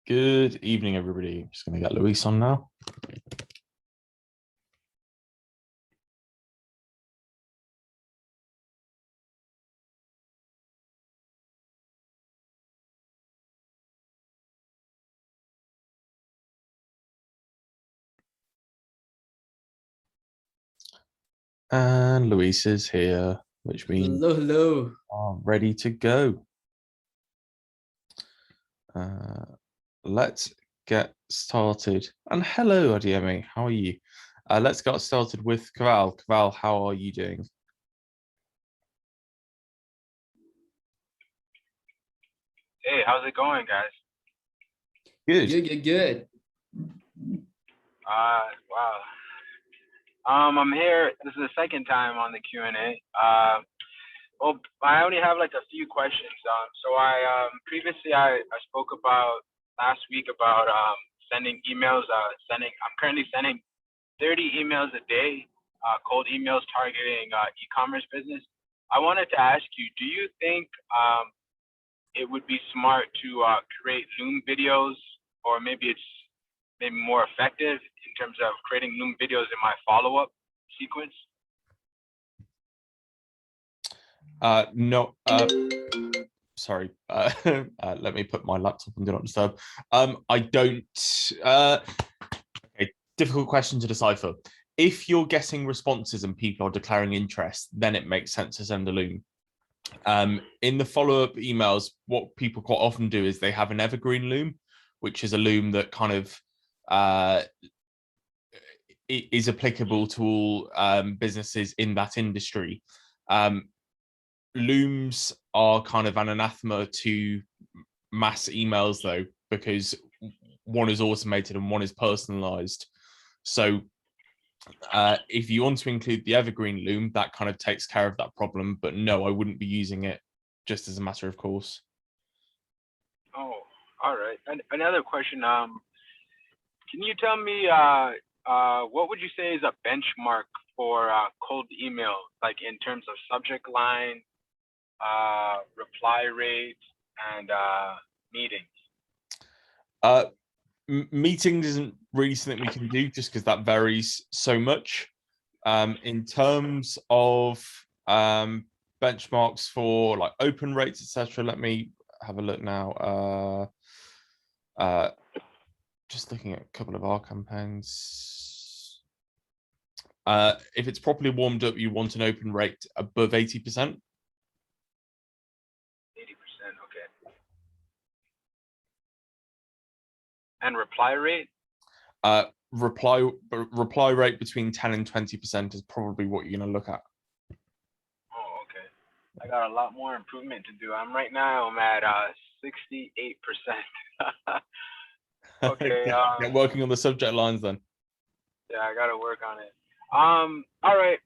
Good evening, everybody. I'm just going to get Luis on now. And Luis is here, which means Hello, hello. I'm ready to go. Let's get started. And hello, Adiemi. How are you? Let's get started with Kaval. Kaval, how are you doing? Hey, how's it going, guys? Good. Good. Wow. I'm here. This is the second time on the Q&A. Well, I only have like a few questions. So previously I spoke about last week about sending emails. I'm currently sending 30 emails a day, cold emails targeting e-commerce business. I wanted to ask you, do you think it would be smart to create Loom videos, or maybe it's maybe more effective in terms of creating Loom videos in my follow-up sequence? No. Sorry. Let me put my laptop on Do Not Disturb. I don't. Okay, difficult question to decipher. If you're getting responses and people are declaring interest, then it makes sense to send a Loom. In the follow-up emails, what people quite often do is they have an evergreen Loom, which is a Loom that kind of is applicable to all businesses in that industry. Looms are kind of an anathema to mass emails, though, because one is automated and one is personalized. So if you want to include the evergreen Loom, that kind of takes care of that problem. But no, I wouldn't be using it just as a matter of course. Oh, all right. And another question. Can you tell me what would you say is a benchmark for cold email, like in terms of subject line, reply rate, and meetings? Meetings isn't really something we can do just because that varies so much. In terms of benchmarks for like open rates, etc., let me have a look now. Just looking at a couple of our campaigns. If it's properly warmed up, you want an open rate above 80%. 80%, okay. And reply rate? Reply rate between 10 and 20% is probably what you're going to look at. Oh, okay. I got a lot more improvement to do. I'm at 68%. Okay. Get working on the subject lines then. Yeah, I gotta work on it. All right.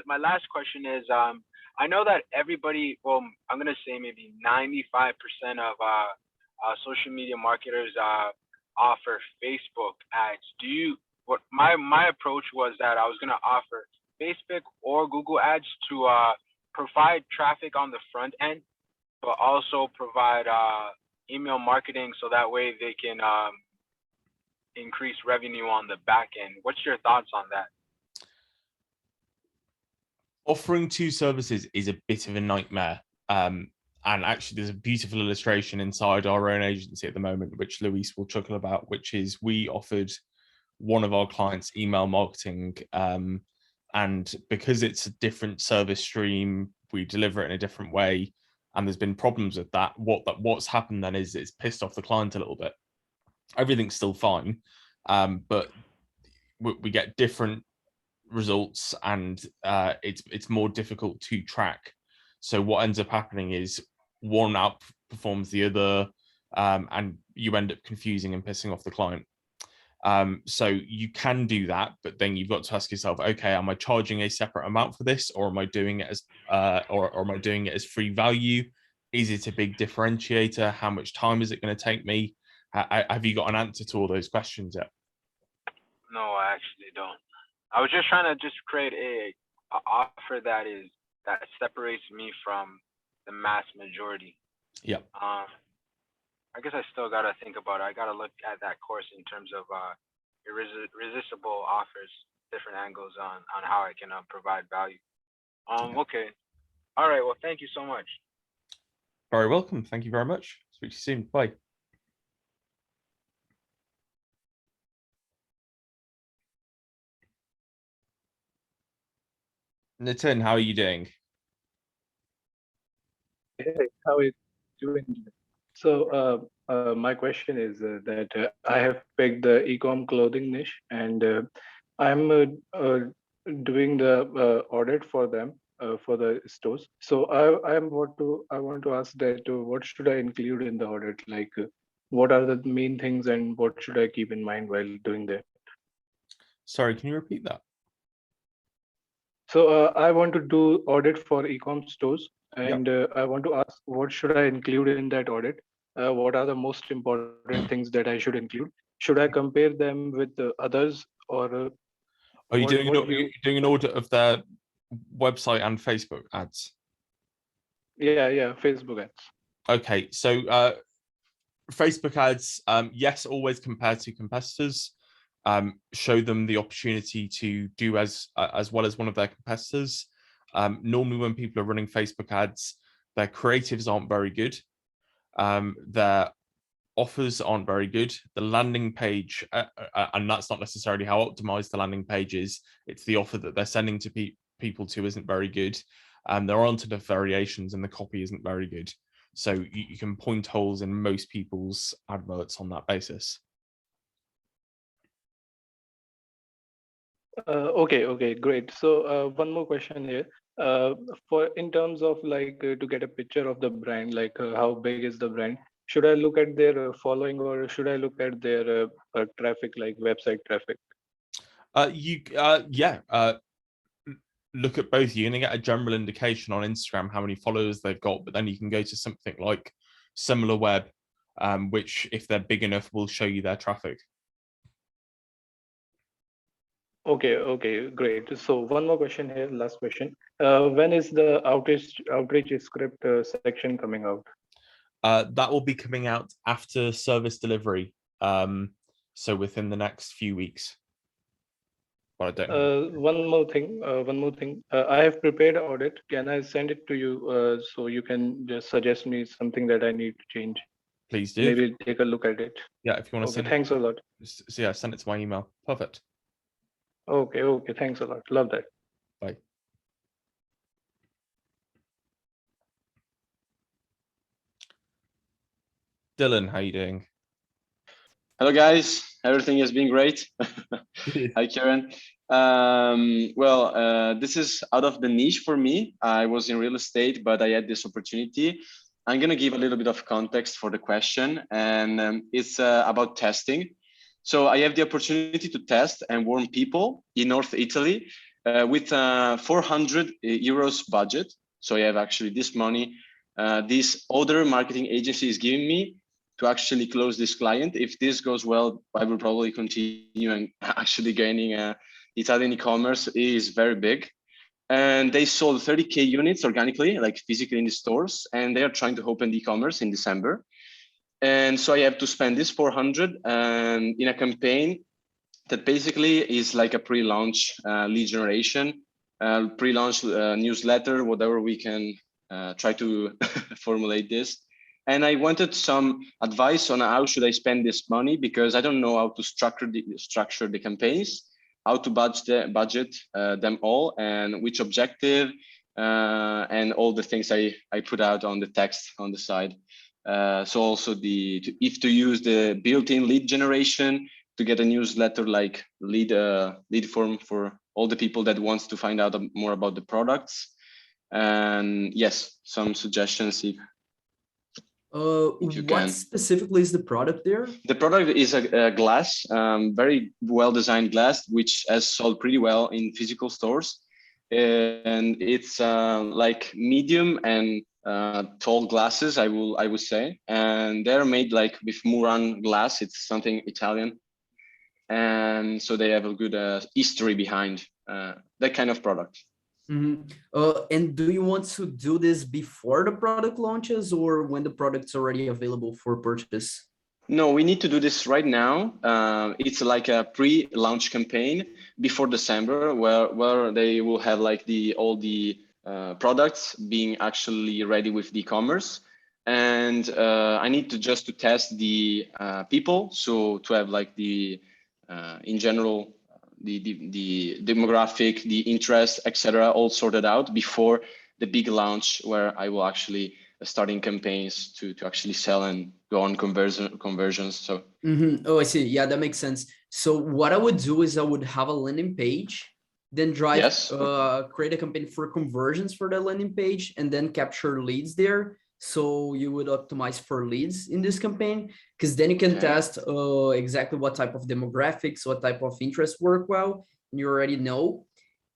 My last question is, I know that everybody, well, I'm gonna say maybe 95% of social media marketers offer Facebook ads. What my approach was that I was gonna offer Facebook or Google ads to provide traffic on the front end, but also provide email marketing so that way they can increase revenue on the back end. What's your thoughts on that? Offering two services is a bit of a nightmare. And actually, there's a beautiful illustration inside our own agency at the moment, which Luis will chuckle about, which is we offered one of our clients email marketing. And because it's a different service stream, we deliver it in a different way. And there's been problems with that. What's happened then is it's pissed off the client a little bit. Everything's still fine, but we get different results, and it's more difficult to track. So what ends up happening is one outperforms the other, and you end up confusing and pissing off the client. So you can do that, but then you've got to ask yourself, okay, am I charging a separate amount for this, or am I doing it as or am I doing it as free value? Is it a big differentiator? How much time is it going to take me? Have you got an answer to all those questions yet? No, I actually don't. I was just trying to create a offer that separates me from the mass majority. Yeah. I guess I still gotta think about it. I gotta look at that course in terms of irresistible offers, different angles on how I can provide value. Okay. All right. Well, thank you so much. Very welcome. Thank you very much. Speak to you soon. Bye. Nitin, how are you doing? Hey, how are you doing? So, my question is that I have picked the e-com clothing niche, and I'm doing the audit for them for the stores. So, I want to ask that what should I include in the audit? Like, what are the main things, and what should I keep in mind while doing that? Sorry, can you repeat that? So, I want to do audit for e-com stores, Yep. and I want to ask what should I include in that audit? What are the most important things that I should include? Should I compare them with the others, or Are you what doing you? doing an audit of their website and Facebook ads? Yeah, Facebook ads. Okay, so Facebook ads, yes, always compared to competitors. Show them the opportunity to do as well as one of their competitors. Normally, when people are running Facebook ads, their creatives aren't very good. Their offers aren't very good. The landing page, and that's not necessarily how optimized the landing page is. It's the offer that they're sending to people to isn't very good. There aren't enough variations, and the copy isn't very good. So you can point holes in most people's adverts on that basis. Okay, great. So one more question here. For in terms of like to get a picture of the brand, like how big is the brand? Should I look at their following, or should I look at their traffic, like website traffic? Look at both. You're going to get a general indication on Instagram how many followers they've got, but then you can go to something like SimilarWeb, which, if they're big enough, will show you their traffic. Okay, great. So one more question here, last question. When is the outreach script section coming out? That will be coming out after service delivery, so within the next few weeks. But I don't know. One more thing. I have prepared an audit. Can I send it to you so you can just suggest me something that I need to change? Please do. Maybe take a look at it. Yeah, if you want to Okay, send thanks a lot. it, so yeah, send it to my email. Perfect. Okay, thanks a lot. Love that. Bye. Dylan, how you doing? Hello, guys. Everything has been great. Hi, Karen. This is out of the niche for me. I was in real estate, but I had this opportunity. I'm going to give a little bit of context for the question, and it's about testing. So I have the opportunity to test and warn people in North Italy with 400 euros budget. So I have actually this money. This other marketing agency is giving me to actually close this client. If this goes well, I will probably continue and actually gaining Italian e-commerce is very big. And they sold 30K units organically, like physically in the stores, and they are trying to open e-commerce in December. And so I have to spend this 400 in a campaign that basically is like a pre-launch lead generation, pre-launch newsletter, whatever we can try to formulate this. And I wanted some advice on how should I spend this money, because I don't know how to structure the campaigns, how to budget them all, and which objective, and all the things I put out on the text on the side. So also if to use the built-in lead generation to get a newsletter like lead form for all the people that wants to find out more about the products. And yes, some suggestions if you what can. Specifically is the product there? The product is a glass, very well-designed glass, which has sold pretty well in physical stores. And it's like medium and tall glasses, I would say. And they're made like with Murano glass. It's something Italian. And so they have a good history behind that kind of product. And do you want to do this before the product launches or when the product's already available for purchase? No, we need to do this right now. It's like a pre-launch campaign before December, where they will have like all the products being actually ready with the e-commerce. And I need to just to test the people, so to have like the in general the demographic, the interest, etc., all sorted out before the big launch, where I will actually starting campaigns to actually sell and go on conversions. So Oh, I see. Yeah, that makes sense. So what I would do is I would have a landing page, then drive yes, create a campaign for conversions for the landing page, and then capture leads there. So you would optimize for leads in this campaign, because then you can Okay. test exactly what type of demographics, what type of interest work well, and you already know.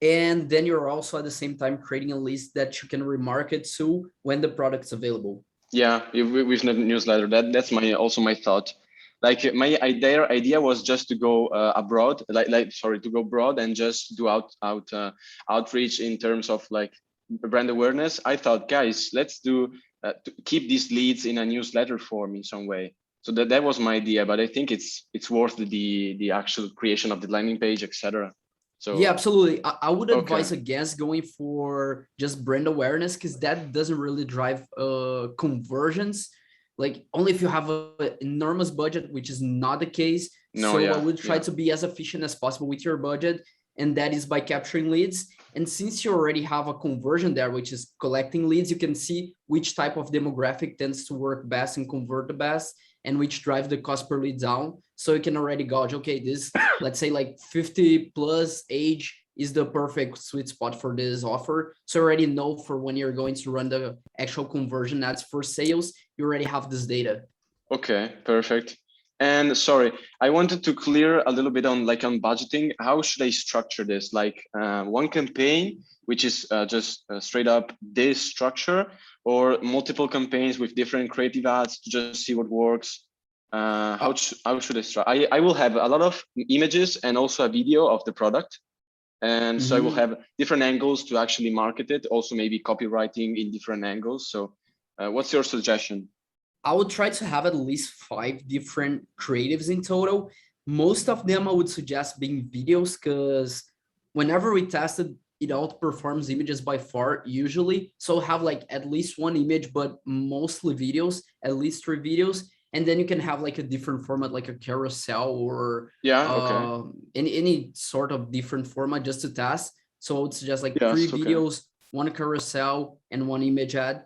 And then you're also at the same time creating a list that you can remarket to when the product's available. yeah, with the newsletter. That's also my thought. Like my idea was just to go abroad, to go broad and just do outreach in terms of like brand awareness. I thought, guys, let's do to keep these leads in a newsletter form in some way. So that was my idea, but I think it's worth the actual creation of the landing page, etc. So Yeah, absolutely. I would Okay. advise against going for just brand awareness, because that doesn't really drive conversions. Like only if you have an enormous budget, which is not the case. No, So I yeah, would try yeah. to be as efficient as possible with your budget, and that is by capturing leads. And since you already have a conversion there, which is collecting leads, you can see which type of demographic tends to work best and convert the best, and which drive the cost per lead down. So you can already gauge, okay, this, let's say like 50 plus age is the perfect sweet spot for this offer. So you already know for when you're going to run the actual conversion ads for sales, you already have this data. Okay, perfect. And sorry, I wanted to clear a little bit on budgeting. How should I structure this? Like one campaign, which is just straight up this structure, or multiple campaigns with different creative ads to just see what works? How should I structure? I will have a lot of images and also a video of the product. And so I will have different angles to actually market it. Also maybe copywriting in different angles. So what's your suggestion? I would try to have at least 5 different creatives in total. Most of them I would suggest being videos, because whenever we tested, it outperforms images by far usually. So have like at least one image, but mostly videos, at least 3 videos. And then you can have like a different format, like a carousel or any sort of different format just to test. So I would suggest like 3 videos, 1 carousel, and 1 image ad.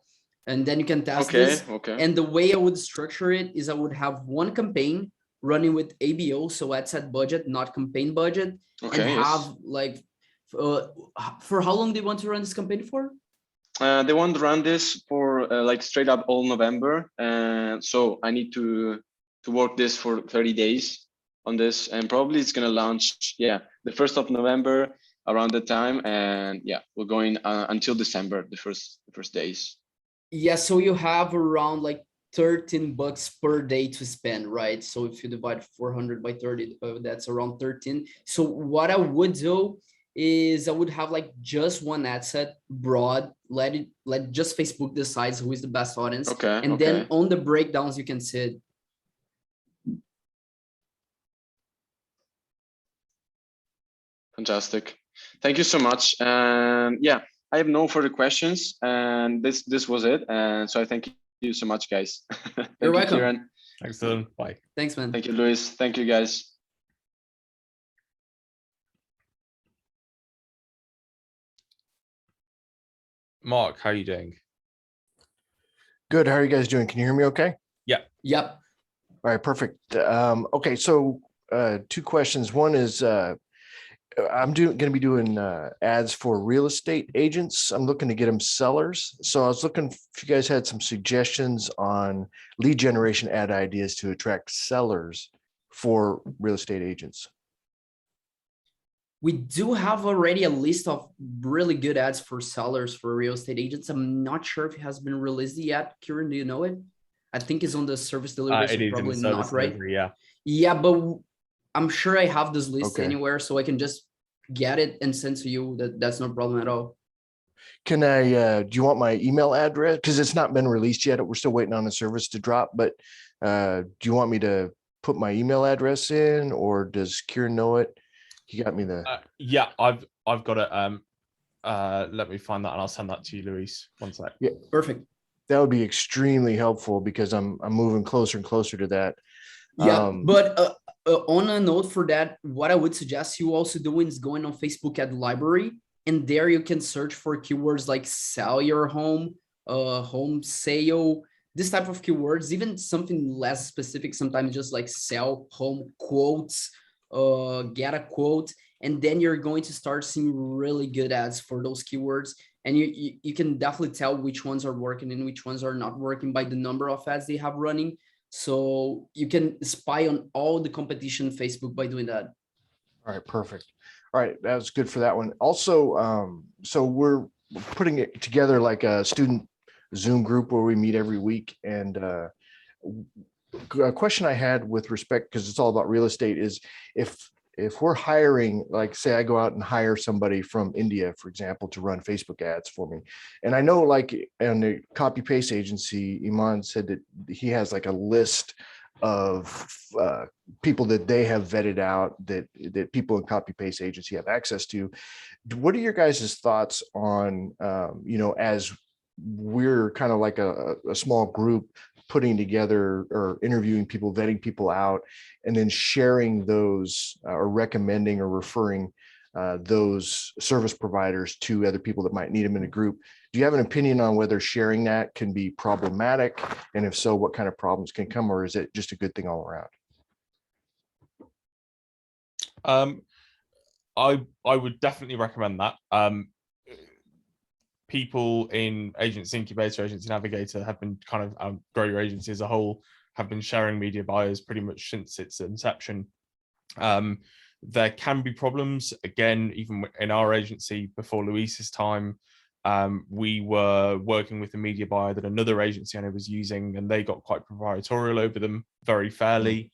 And then you can test this. And the way I would structure it is I would have 1 campaign running with ABO, so ad set budget, not campaign budget, and have like, for how long do you want to run this campaign for? They want to run this for like straight up all November. And so I need to work this for 30 days on this, and probably it's going to launch, the 1st of November around the time. And we're going until December, the first days. Yeah, so you have around like $13 per day to spend, right? So if you divide 400 by 30, that's around 13. So what I would do is I would have like just 1 ad set broad, let just Facebook decides who is the best audience. And then on the breakdowns, you can see it. Fantastic. Thank you so much. I have no further questions, and this was it. And so I thank you so much, guys. You're welcome. Kieran. Excellent. Bye. Thanks, man. Thank you, Luis. Thank you, guys. Mark, how are you doing? Good. How are you guys doing? Can you hear me okay? Yeah. Yep. All right, perfect. Okay, so 2 questions. One is I'm going to be doing ads for real estate agents. I'm looking to get them sellers. So I was looking if you guys had some suggestions on lead generation ad ideas to attract sellers for real estate agents. We do have already a list of really good ads for sellers for real estate agents. I'm not sure if it has been released yet. Kieran, do you know it? I think it's on the service delivery, so probably not, right? Yeah. Yeah, but I'm sure I have this list anywhere, so I can just get it and send to you. That's no problem at all. Can I, do you want my email address? Because it's not been released yet. We're still waiting on the service to drop, but do you want me to put my email address in, or does Kieran know it? He got me the, Yeah, I've got it. Let me find that and I'll send that to you, Luis. One sec. yeah, Perfect. that would be extremely helpful because I'm moving closer and closer to that. Yeah, but on a note for that, what I would suggest you also doing is going on Facebook Ad Library, and there you can search for keywords like sell your home, home sale, this type of keywords, even something less specific, sometimes just like sell home quotes, get a quote, and then you're going to start seeing really good ads for those keywords. And you can definitely tell which ones are working and which ones are not working by the number of ads they have running. So you can spy on all the competition Facebook by doing that. All right, perfect. All right, that was good for that one. Also, so we're putting it together like a student Zoom group where we meet every week. And a question I had with respect, because it's all about real estate, is if we're hiring, like say I go out and hire somebody from India, for example, to run Facebook ads for me. And I know like in the copy paste agency, Iman said that he has like a list of people that they have vetted out that people in copy paste agency have access to. What are your guys' thoughts on, as we're kind of like a small group putting together or interviewing people, vetting people out, and then sharing those or recommending or referring those service providers to other people that might need them in a group? Do you have an opinion on whether sharing that can be problematic? And if so, what kind of problems can come, or is it just a good thing all around? I would definitely recommend that. People in Agency Incubator, Agency Navigator have been kind of Grow Your Agency as a whole have been sharing media buyers pretty much since its inception. There can be problems. Again, even in our agency before Luis's time, we were working with a media buyer that another agency owner was using, and they got quite proprietorial over them very fairly.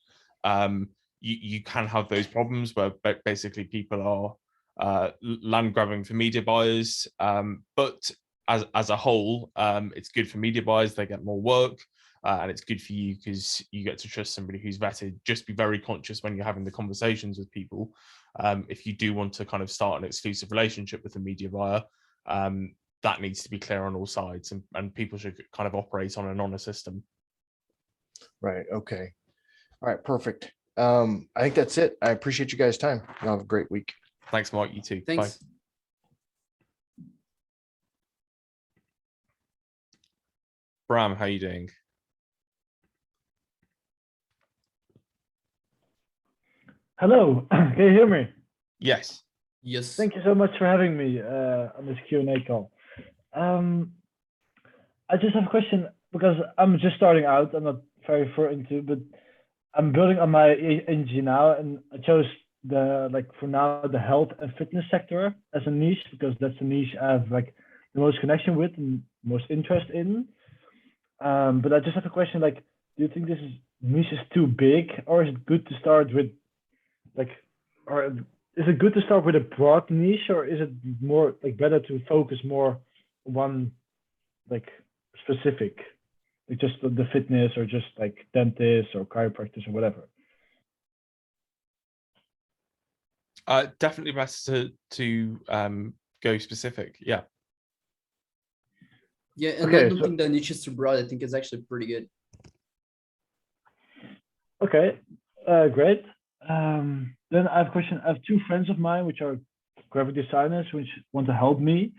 You can have those problems where basically people are land grabbing for media buyers, but as a whole, it's good for media buyers. They get more work, and it's good for you because you get to trust somebody who's vetted. Just be very conscious when you're having the conversations with people. If you do want to kind of start an exclusive relationship with a media buyer, that needs to be clear on all sides, and people should kind of operate on an honor system. Right. Okay. All right. Perfect. I think that's it. I appreciate you guys' time. Y'all have a great week. Thanks, Mark. You too. Thanks. Bye. Bram, how are you doing? Hello, can you hear me? Yes. Yes. Thank you so much for having me on this Q&A call. I just have a question because I'm just starting out. I'm not very far into, but I'm building on my agency now, and I chose for now the health and fitness sector as a niche because that's the niche I have like the most connection with and most interest in. But I just have a question, like, do you think this niche is too big, or is it good to start with or is it good to start with a broad niche, or is it more like better to focus more on one like specific, like just the fitness or just like dentist or chiropractors or whatever? Definitely best to go specific. Yeah. Yeah, and Okay, I don't think the niche is too broad. I think it's actually pretty good. Okay, great. Then I have a question. I have two friends of mine which are graphic designers which want to help me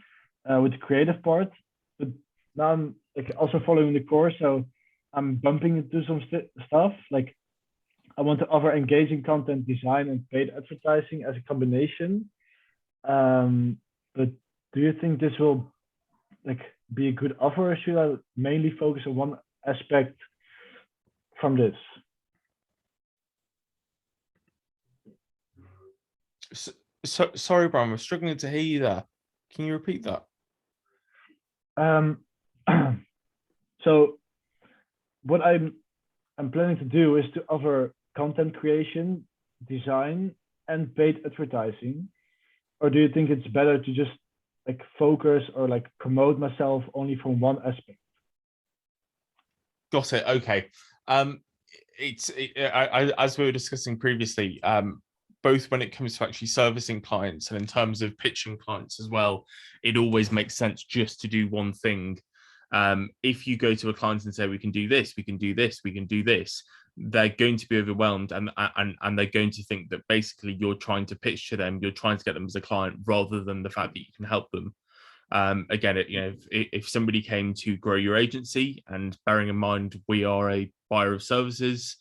with the creative part, but now I'm like also following the course, so I'm bumping into some stuff. Like I want to offer engaging content design and paid advertising as a combination. But do you think this will like be a good offer, or should I mainly focus on one aspect from this? So sorry, Bram, I'm struggling to hear you there. Can you repeat that? So what I'm planning to do is to offer content creation, design, and paid advertising. Or do you think it's better to just like focus or like promote myself only from one aspect. Got it. Okay. As we were discussing previously, both when it comes to actually servicing clients and in terms of pitching clients as well, it always makes sense just to do one thing. If you go to a client and say, we can do this, we can do this, we can do this, they're going to be overwhelmed and they're going to think that basically you're trying to pitch to them, you're trying to get them as a client rather than the fact that you can help them. Again, if somebody came to grow your agency, and bearing in mind we are a buyer of services,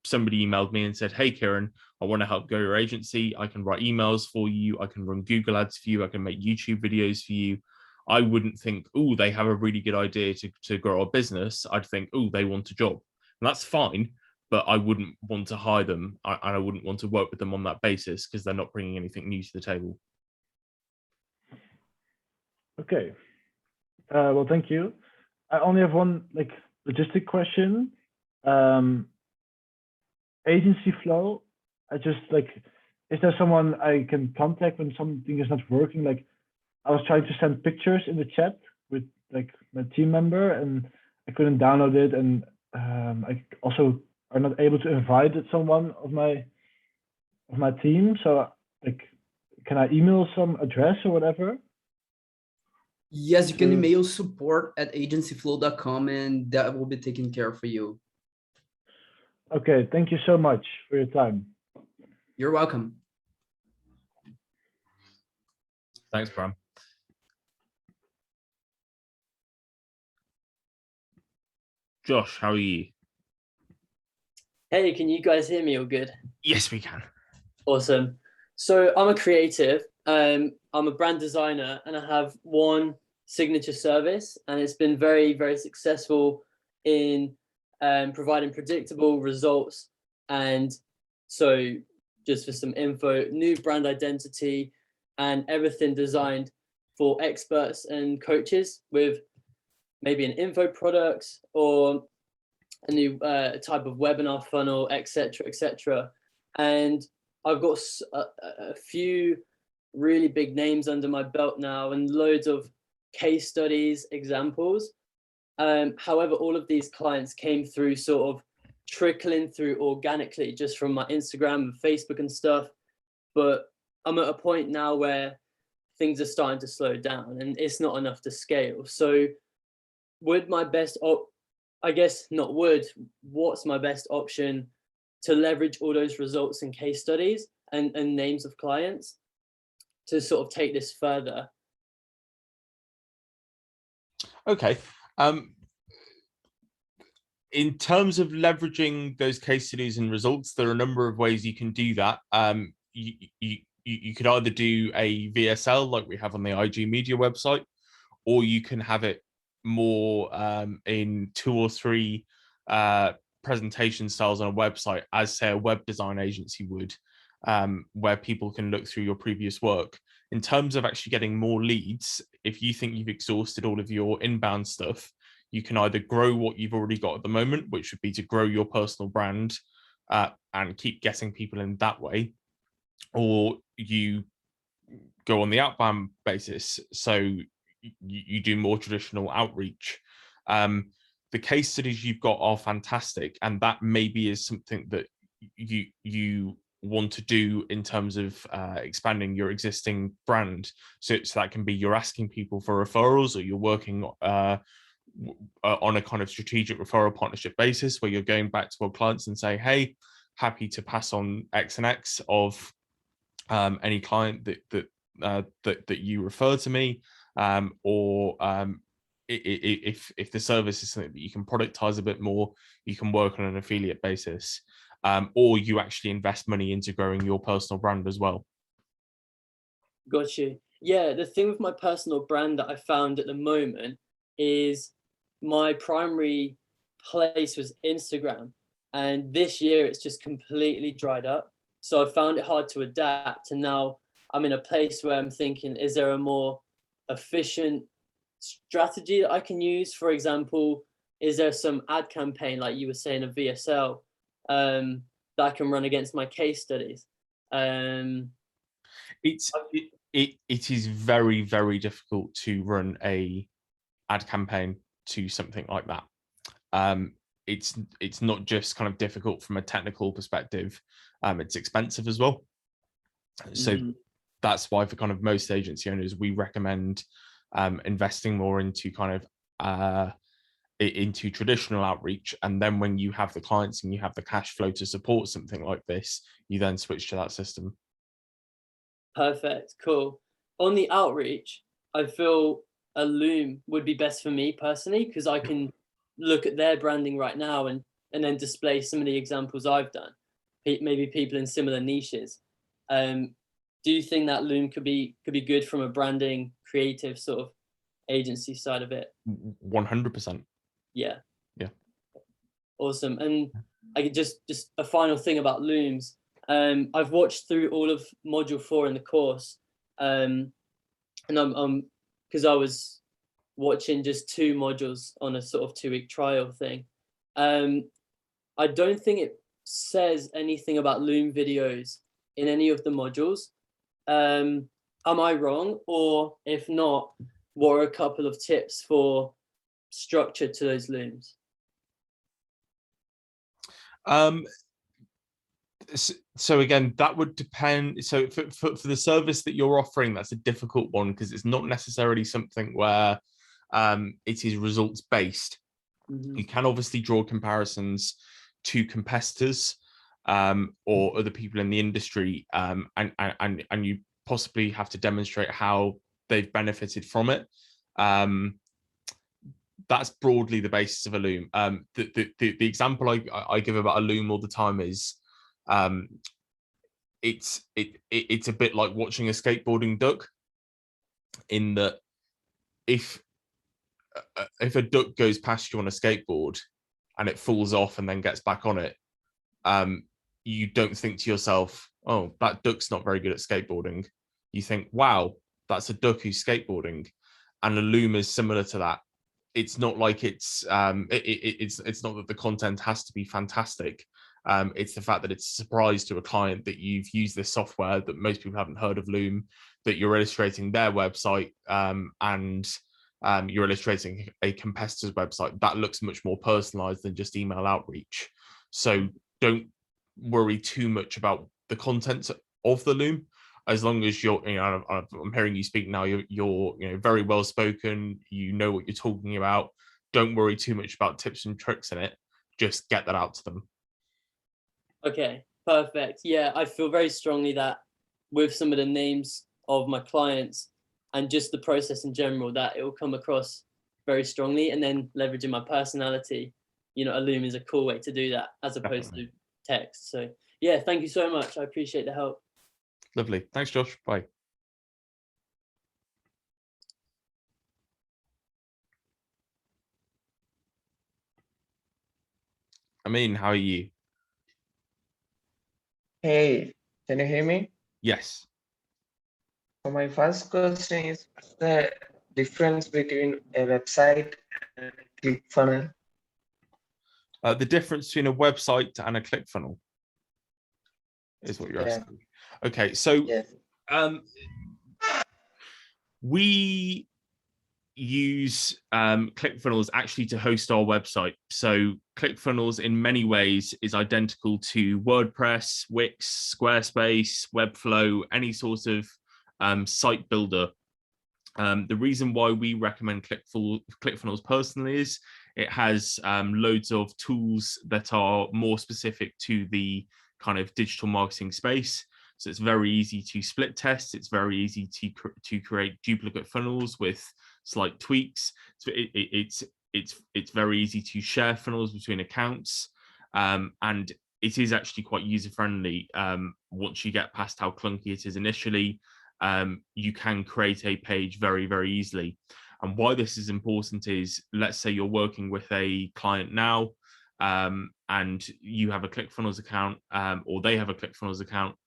somebody emailed me and said, hey Kieran, I want to help grow your agency. I can write emails for you, I can run Google ads for you, I can make YouTube videos for you. I wouldn't think, oh, they have a really good idea to grow our business. I'd think, oh, they want a job. And that's fine, but I wouldn't want to hire them and I wouldn't want to work with them on that basis because they're not bringing anything new to the table. Okay. Well, thank you. I only have one like logistic question. Agency flow. I just like, is there someone I can contact when something is not working? Like, I was trying to send pictures in the chat with like my team member, and I couldn't download it, and I also are not able to invite someone of my team. So like, can I email some address or whatever? Yes, you can email support@agencyflow.com and that will be taken care of for you. Okay, thank you so much for your time. You're welcome. Thanks, Bram. Josh, how are you? Hey, can you guys hear me all good? Yes, we can. Awesome. So I'm a creative. I'm a brand designer and I have one signature service, and it's been very, very successful in providing predictable results. And so just for some info, new brand identity and everything designed for experts and coaches with maybe an info product or a new type of webinar funnel, etc., etc. And I've got a few really big names under my belt now and loads of case studies, examples. However, all of these clients came through sort of trickling through organically just from my Instagram and Facebook and stuff. But I'm at a point now where things are starting to slow down and it's not enough to scale. So would my best, I guess not would, what's my best option to leverage all those results and case studies and names of clients to sort of take this further? Okay. In terms of leveraging those case studies and results, there are a number of ways you can do that. You could either do a VSL like we have on the IG Media website, or you can have it more in 2 or 3 presentation styles on a website, as say a web design agency would, where people can look through your previous work. In terms of actually getting more leads, if you think you've exhausted all of your inbound stuff, you can either grow what you've already got at the moment, which would be to grow your personal brand and keep getting people in that way, or you go on the outbound basis. So you do more traditional outreach. The case studies you've got are fantastic, and that maybe is something that you want to do in terms of expanding your existing brand. So that can be you're asking people for referrals, or you're working on a kind of strategic referral partnership basis where you're going back to our clients and say, hey, happy to pass on X and X of any client that you refer to me, or if the service is something that you can productize a bit more, you can work on an affiliate basis, or you actually invest money into growing your personal brand as well. Got you. Yeah, the thing with my personal brand that I found at the moment is my primary place was Instagram, and this year it's just completely dried up. So I found it hard to adapt, and now I'm in a place where I'm thinking, is there a more efficient strategy that I can use? For example, is there some ad campaign, like you were saying, a VSL, that I can run against my case studies? it is very, very difficult to run a ad campaign to something like that. It's not just kind of difficult from a technical perspective, it's expensive as well. So that's why for kind of most agency owners, we recommend investing more into kind of into traditional outreach. And then when you have the clients and you have the cash flow to support something like this, you then switch to that system. Perfect, cool. On the outreach, I feel a Loom would be best for me personally, because I can look at their branding right now and then display some of the examples I've done, maybe people in similar niches. Do you think that Loom could be good from a branding, creative sort of agency side of it? 100%. Yeah. Yeah. Awesome. And I could just a final thing about Looms. I've watched through all of module 4 in the course, and I'm because I was watching just 2 modules on a sort of 2-week trial thing. I don't think it says anything about Loom videos in any of the modules. Am I wrong? Or if not, what are a couple of tips for structure to those Looms? So again, that would depend. So for the service that you're offering, that's a difficult one because it's not necessarily something where it is results based. You can obviously draw comparisons to competitors or other people in the industry, and you possibly have to demonstrate how they've benefited from it. That's broadly the basis of a Loom. The example I give about a Loom all the time is it's a bit like watching a skateboarding duck, in that if a duck goes past you on a skateboard and it falls off and then gets back on it, you don't think to yourself, oh, that duck's not very good at skateboarding. You think, wow, that's a duck who's skateboarding. And a Loom is similar to that. It's not like it's not that the content has to be fantastic. It's the fact that it's a surprise to a client that you've used this software, that most people haven't heard of Loom, that you're illustrating their website, and you're illustrating a competitor's website. That looks much more personalized than just email outreach. So don't worry too much about the content of the Loom, as long as you're, I'm hearing you speak now, you're very well spoken, you know what you're talking about. Don't worry too much about tips and tricks in it. Just get that out to them. Okay, perfect. Yeah, I feel very strongly that with some of the names of my clients and just the process in general, that it will come across very strongly, and then leveraging my personality, a Loom is a cool way to do that as opposed to text. So yeah, thank you so much. I appreciate the help. Lovely. Thanks, Josh. Bye. Amin, how are you? Hey, can you hear me? Yes. So my first question is, what's the difference between a website and a ClickFunnels? The difference between a website and a ClickFunnels is what you're asking. Okay, so yes. We use ClickFunnels actually to host our website. So ClickFunnels in many ways is identical to WordPress, Wix, Squarespace, Webflow, any sort of site builder. The reason why we recommend ClickFunnels personally is it has loads of tools that are more specific to the kind of digital marketing space. So it's very easy to split test. It's very easy to create duplicate funnels with slight tweaks. So it's very easy to share funnels between accounts, and it is actually quite user friendly. Once you get past how clunky it is initially, you can create a page very, very easily. And why this is important is, let's say you're working with a client now, and you have a ClickFunnels account, or they have a ClickFunnels account.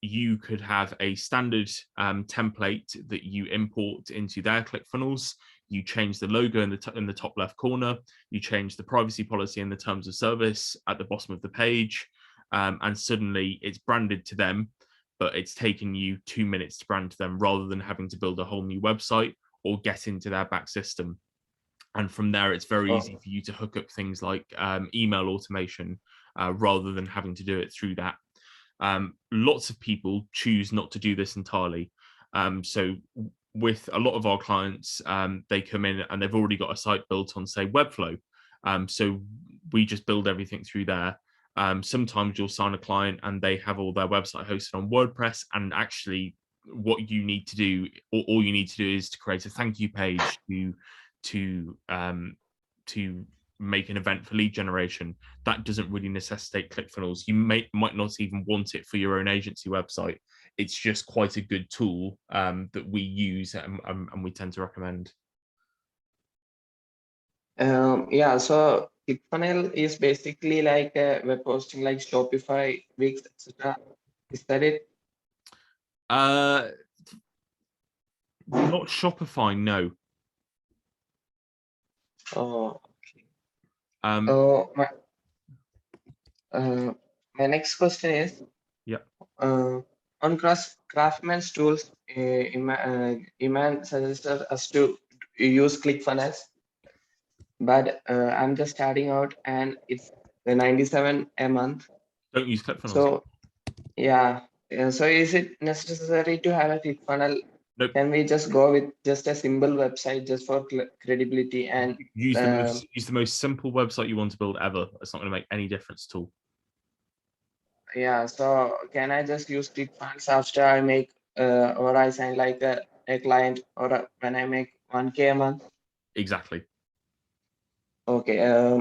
You could have a standard template that you import into their ClickFunnels. You change the logo in the top left corner. You change the privacy policy and the terms of service at the bottom of the page, and suddenly it's branded to them. but it's taken you 2 minutes to brand to them rather than having to build a whole new website or get into their back system. And from there, it's very easy for you to hook up things like email automation rather than having to do it through that. Lots of people choose not to do this entirely. So with a lot of our clients, they come in and they've already got a site built on, say, Webflow. So we just build everything through there. Sometimes you'll sign a client and they have all their website hosted on WordPress, and actually what you need to do, or all you need to do, is to create a thank you page to make an event for lead generation. That doesn't really necessitate ClickFunnels. You might not even want it for your own agency website. It's just quite a good tool that we use and we tend to recommend. Yeah, so ClickFunnels is basically like a web hosting like Shopify, Wix, etc. Is that it? Not Shopify, no. Oh, okay. My next question is, on Craftsman's tools, Iman suggested us to use ClickFunnels, but I'm just starting out and it's $97 a month. Don't use ClickFunnels. So yeah, so is it necessary to have a ClickFunnels? Nope. Can we just go with just a simple website just for credibility and use the most simple website you want to build ever? It's not going to make any difference at all. Yeah, so can I just use ClickFunnels after I make or I sign like a client, or when I make 1K a month? Exactly. Okay.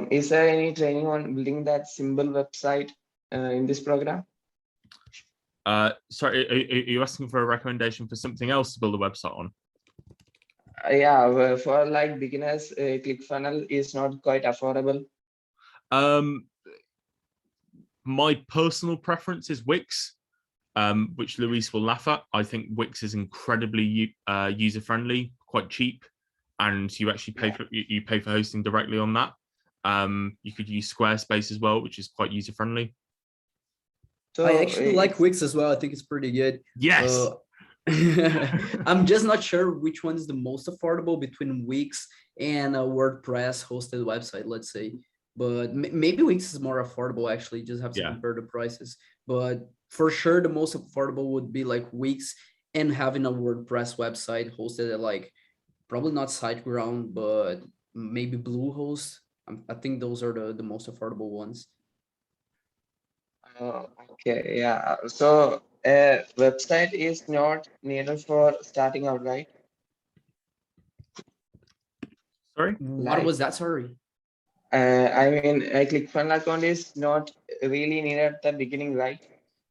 Is there any training on building that simple website in this program? Sorry, are you asking for a recommendation for something else to build a website on? Yeah, for like beginners, ClickFunnels is not quite affordable. My personal preference is Wix, which Luis will laugh at. I think Wix is incredibly user-friendly, quite cheap, and you actually pay for hosting directly on that. You could use Squarespace as well, which is quite user-friendly. So I actually like Wix as well. I think it's pretty good. Yes. I'm just not sure which one is the most affordable between Wix and a WordPress hosted website, let's say. But maybe Wix is more affordable, actually. Just have to compare the prices. But for sure, the most affordable would be like Wix and having a WordPress website hosted at like, probably not SiteGround, but maybe Bluehost. I think those are the most affordable ones. Okay, yeah. So a website is not needed for starting out, right? Sorry? What was that? Sorry. I mean, a ClickFunnels account is not really needed at the beginning, right?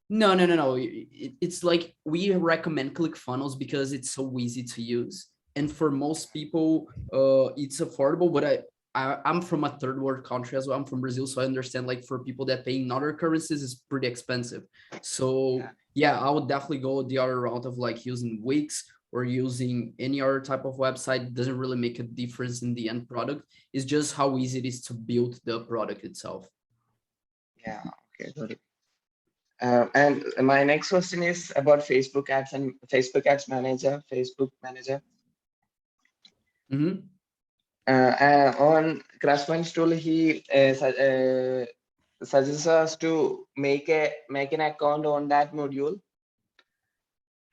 No. It's like we recommend ClickFunnels because it's so easy to use. And for most people, it's affordable, but I'm from a third world country as well. I'm from Brazil, so I understand like for people that pay in other currencies is pretty expensive. So yeah, I would definitely go the other route of like using Wix or using any other type of website. It doesn't really make a difference in the end product. It's just how easy it is to build the product itself. Yeah, okay, got it. And my next question is about Facebook ads and Facebook ads manager, Facebook manager. Mm-hmm. On Craftsman's tool, he suggests us to make an account on that module.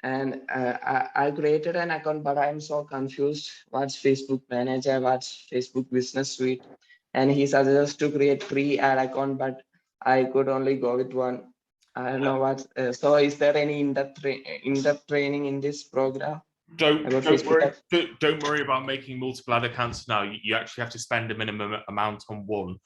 And I created an account, but I'm so confused. What's Facebook Manager? What's Facebook Business Suite? And he suggests to create 3 ad account, but I could only go with 1. I don't know what. So is there any in-depth training in this program? Don't worry about making multiple ad accounts now. You actually have to spend a minimum amount on one,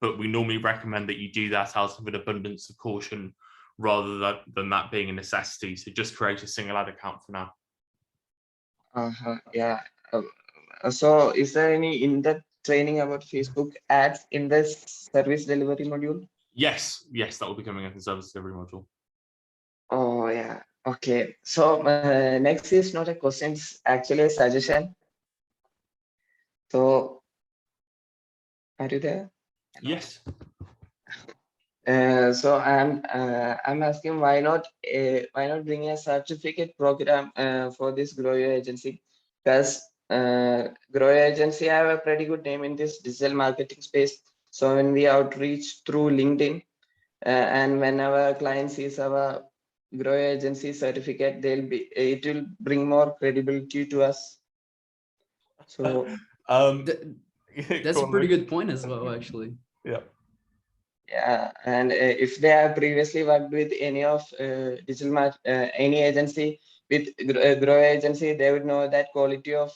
but we normally recommend that you do that out of an abundance of caution rather than that being a necessity. So just create a single ad account for now. Yeah. So is there any in-depth training about Facebook ads in this service delivery module? Yes, that will be coming in the service delivery module. Oh yeah. Okay, so next is not a question, it's actually a suggestion. So, are you there? Yes. So I'm asking why not bring a certificate program for this Grow Your Agency, because Grow Your Agency have a pretty good name in this digital marketing space. So when we outreach through LinkedIn, and when our client sees our Grow Your Agency certificate, it will bring more credibility to us. So That's a pretty good point as well, actually. Yeah. yeah, and if they have previously worked with any of any agency with Grow Agency, they would know that quality of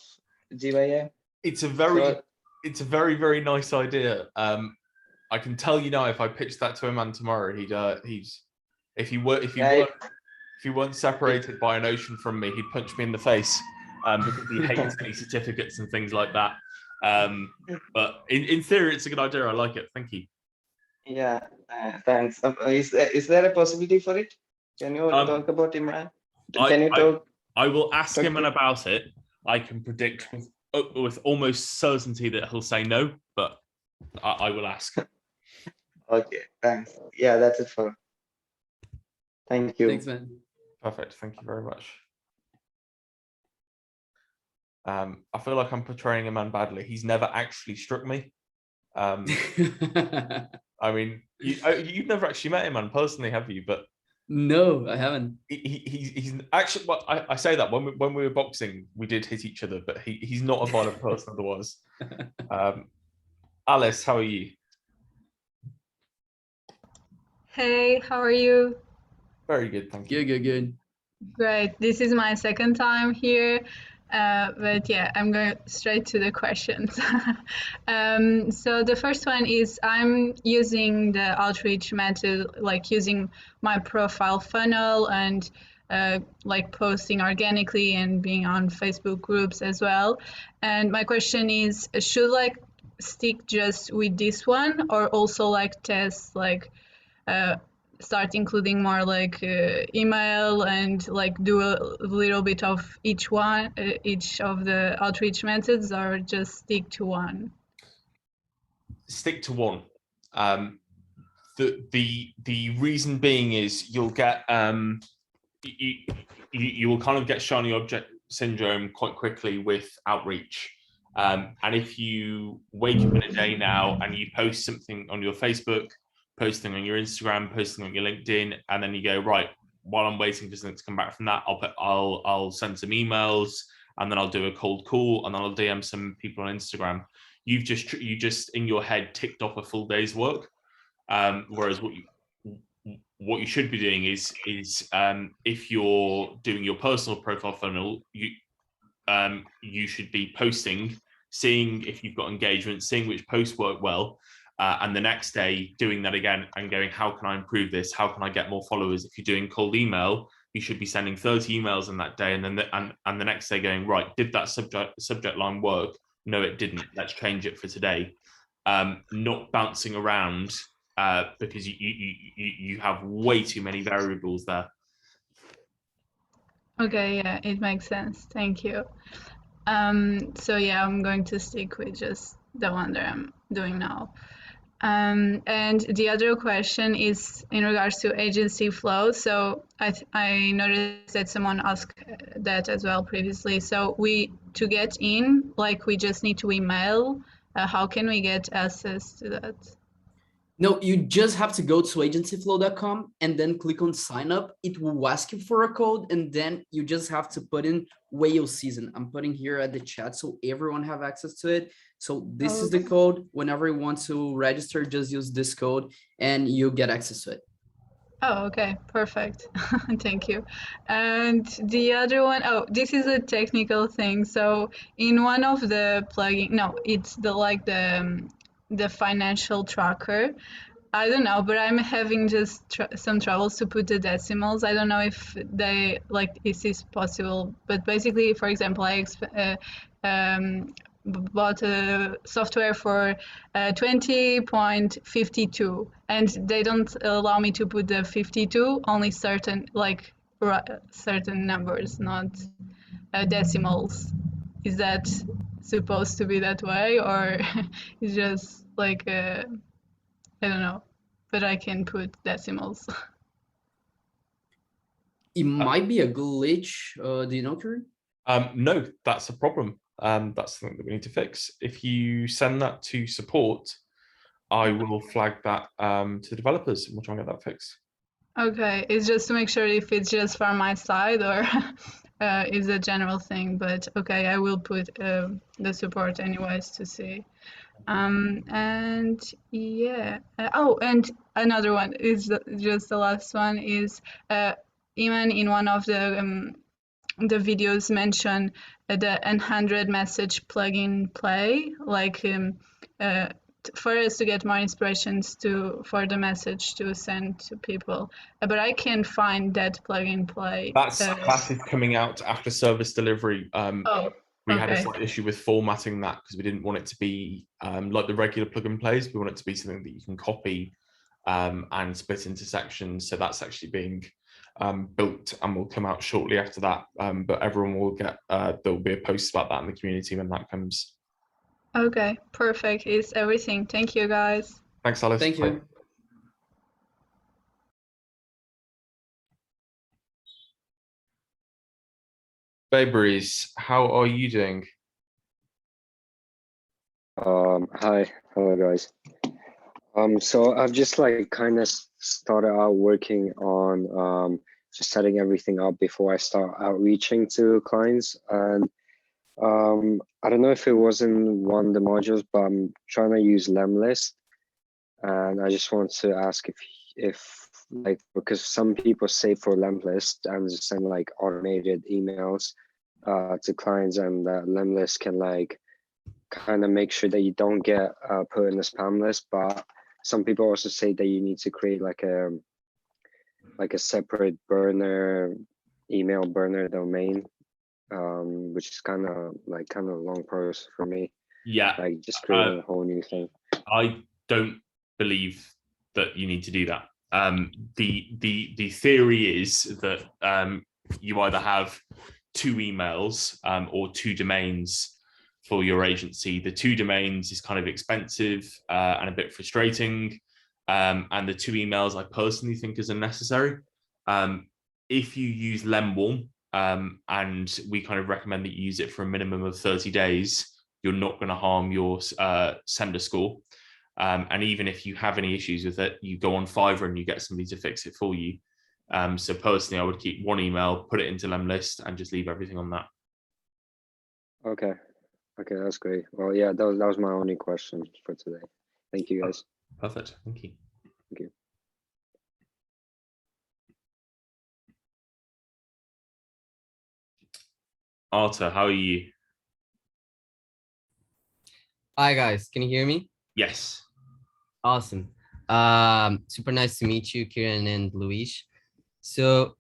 GYA. It's a very, very nice idea. I can tell you now, if I pitched that to a man tomorrow, if he weren't separated by an ocean from me, he'd punch me in the face, because he hates any certificates and things like that. But in theory, it's a good idea. I like it. Thank you. Yeah, thanks. Is there a possibility for it? Can you talk about Imran? Can you talk? I will ask him about it. I can predict with almost certainty that he'll say no, but I will ask. Okay, thanks. Yeah, that's it for. Thank you. Thanks, man. Perfect. Thank you very much. I feel like I'm portraying a man badly. He's never actually struck me. I mean, you've never actually met him, man, personally, have you? But no, I haven't. He's actually. Well, I say that when we were boxing, we did hit each other, but he's not a violent person otherwise. Alice, how are you? Hey, how are you? Very good, thank you. Good. Great. This is my second time here. But yeah, I'm going straight to the questions. So the first one is, I'm using the outreach method, like using my profile funnel and like posting organically and being on Facebook groups as well. And my question is, should like stick just with this one, or also like test like start including more like email and like do a little bit of each of the outreach methods, or just stick to one? Stick to one. The reason being is you'll get you will kind of get shiny object syndrome quite quickly with outreach. And if you wake up in a day now and you post something on your Facebook, posting on your Instagram, posting on your LinkedIn, and then you go, right, while I'm waiting for something to come back from that, I'll send some emails, and then I'll do a cold call, and then I'll DM some people on Instagram. You just in your head ticked off a full day's work. Whereas what you should be doing is if you're doing your personal profile funnel, you should be posting, seeing if you've got engagement, seeing which posts work well. And the next day doing that again and going, how can I improve this? How can I get more followers? If you're doing cold email, you should be sending 30 emails in that day, and then the next day going, right, did that subject line work? No, it didn't. Let's change it for today. Not bouncing around because you have way too many variables there. Okay, yeah, it makes sense. Thank you. So yeah, I'm going to stick with just the one that I'm doing now. And the other question is in regards to agency flow. So I noticed that someone asked that as well previously. So to get in, like we just need to email. How can we get access to that? No, you just have to go to agencyflow.com and then click on sign up. It will ask you for a code, and then you just have to put in whale season. I'm putting here at the chat so everyone have access to it. So this is the code. Whenever you want to register, just use this code and you get access to it. Oh, okay, perfect. Thank you. And the other one, this is a technical thing. So in one of the plugin, no, it's the financial tracker. I don't know, but I'm having just some troubles to put the decimals. I don't know if this is possible, but basically, for example, I bought a software for 20.52, and they don't allow me to put the 52, only certain numbers, not decimals. Is that supposed to be that way, or is just like I don't know? but I can put decimals. It might be a glitch. Do you know, Kieran? No, that's a problem. That's something that we need to fix. If you send that to support, I will flag that to the developers and we'll try and get that fixed. Okay, it's just to make sure if it's just from my side or is a general thing, but okay, I will put the support anyways to see. And yeah, oh, and another one is just the last one is Iman in one of the videos mentioned the N100 message plugin play, like for us to get more inspirations for the message to send to people, but I can't find that plugin play. That is coming out after service delivery. Oh, we had a okay. slight issue with formatting that because we didn't want it to be like the regular plugin plays. We want it to be something that you can copy and split into sections. So that's actually being built and will come out shortly after that. But everyone will get, there'll be a post about that in the community when that comes. Okay, perfect. It's everything. Thank you, guys. Thanks, Alice. Thank you. Baberies, how are you doing? Hi, hello guys. So I've just like kind of started out working on just setting everything up before I start outreaching to clients. And I don't know if it was in one of the modules, but I'm trying to use Lemlist. And I just want to ask if like, because some people say for Lemlist and send like automated emails to clients, and that Lemlist can like kind of make sure that you don't get put in the spam list. But some people also say that you need to create like a separate burner email burner domain, which is kind of a long process for me. Yeah, like just creating a whole new thing. I don't believe that you need to do that. The theory is that you either have two emails or two domains for your agency. The two domains is kind of expensive and a bit frustrating. And the two emails I personally think is unnecessary. If you use Lemwarm, and we kind of recommend that you use it for a minimum of 30 days, you're not going to harm your sender score. And even if you have any issues with it, you go on Fiverr and you get somebody to fix it for you. So personally, I would keep one email, put it into Lemlist, and just leave everything on that. Okay, that's great. Well, yeah, that was my only question for today. Thank you, guys. Perfect. Thank you. Thank you. Arta, how are you? Hi guys, can you hear me? Yes. Awesome. Super nice to meet you, Kieran and Luis. So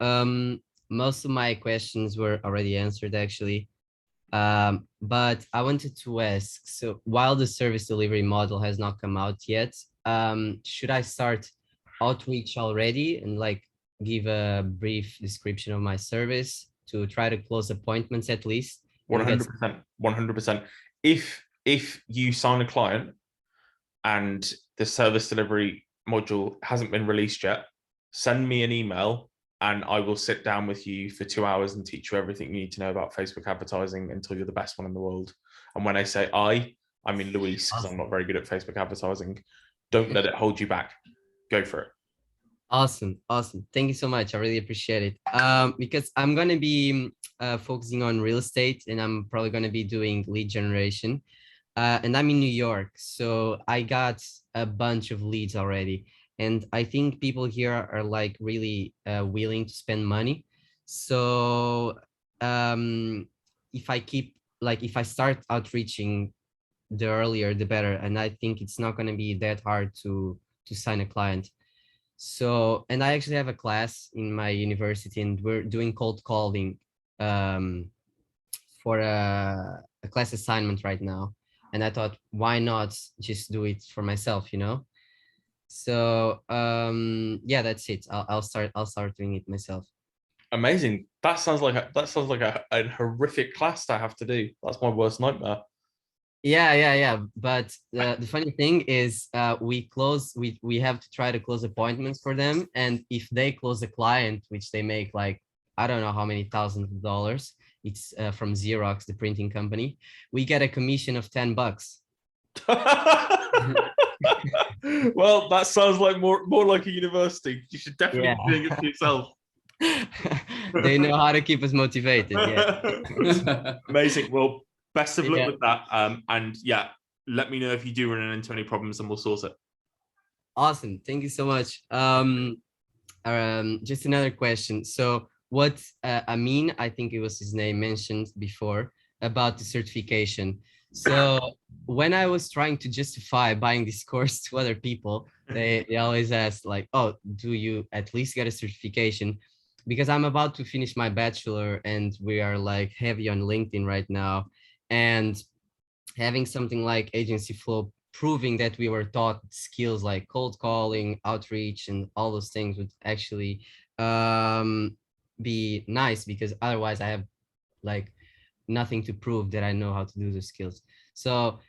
most of my questions were already answered actually. But I wanted to ask, so while the service delivery model has not come out yet, should I start outreach already and like give a brief description of my service to try to close appointments at least? 100%. 100%. If you sign a client and the service delivery module hasn't been released yet, send me an email and I will sit down with you for 2 hours and teach you everything you need to know about Facebook advertising until you're the best one in the world. And when I say I mean Luis, because I'm not very good at Facebook advertising. Don't let it hold you back. Go for it. Awesome. Thank you so much. I really appreciate it. Because I'm going to be focusing on real estate, and I'm probably going to be doing lead generation. And I'm in New York, so I got a bunch of leads already. And I think people here are like really willing to spend money. So if I start outreaching, the earlier, the better. And I think it's not going to be that hard to sign a client. So, and I actually have a class in my university, and we're doing cold calling for a class assignment right now. And I thought, why not just do it for myself, you know? So yeah, that's it. I'll start doing it myself. Amazing. That sounds like a horrific class to have to do. That's my worst nightmare. Yeah. But the funny thing is, we have to try to close appointments for them, and if they close a client, which they make like I don't know how many thousands of dollars, it's from Xerox, the printing company, we get a commission of $10. Well, that sounds like more like a university. You should definitely be doing it for yourself. They know how to keep us motivated. Yeah. Amazing. Well, best of luck Yeah. with that. And yeah, let me know if you do run into any problems, and we'll sort it. Awesome. Thank you so much. Just another question. So what Amin, I think it was his name, mentioned before about the certification. So when I was trying to justify buying this course to other people, they always ask like, oh, do you at least get a certification? Because I'm about to finish my bachelor and we are like heavy on LinkedIn right now. And having something like Agency Flow proving that we were taught skills like cold calling, outreach, and all those things would actually be nice, because otherwise I have like nothing to prove that I know how to do the skills. So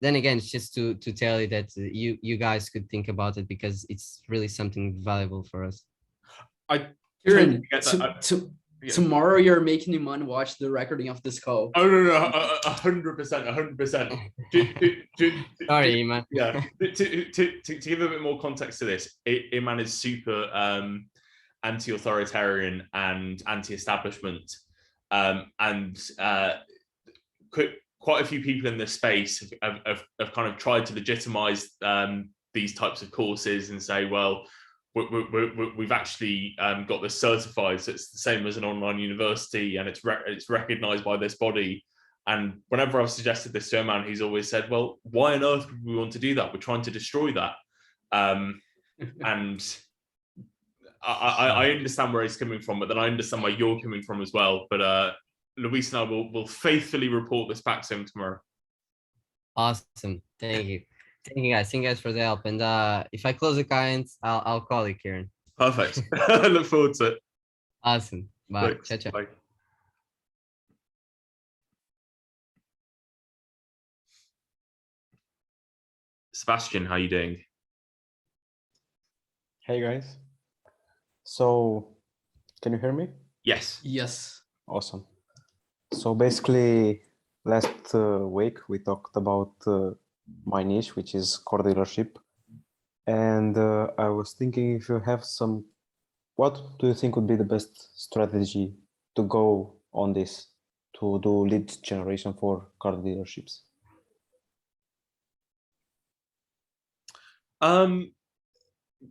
then again, it's just to tell you that you guys could think about it, because it's really something valuable for us. Kieran, get that. Yeah. tomorrow you're making Iman watch the recording of this call. Oh no, 100%. Sorry, Iman. Yeah, to give a bit more context to this, Iman is super anti-authoritarian and anti-establishment, and quite a few people in this space have kind of tried to legitimize these types of courses and say, well, we've actually got this certified, so it's the same as an online university, and it's recognized by this body. And whenever I've suggested this to a man, he's always said, well, why on earth would we want to do that? We're trying to destroy that. And I understand where he's coming from, but then I understand where you're coming from as well. But Luis and I will faithfully report this back to him tomorrow. Awesome. Thank you. Thank you guys for the help. And if I close the clients, I'll call you, Kieran. Perfect. I look forward to it. Awesome. Bye. Thanks. Ciao, ciao. Bye. Sebastian, how are you doing? Hey guys. So, can you hear me? Yes. Yes. Awesome. So basically, last week we talked about my niche, which is car dealership, and I was thinking if you have what do you think would be the best strategy to go on this, to do lead generation for car dealerships?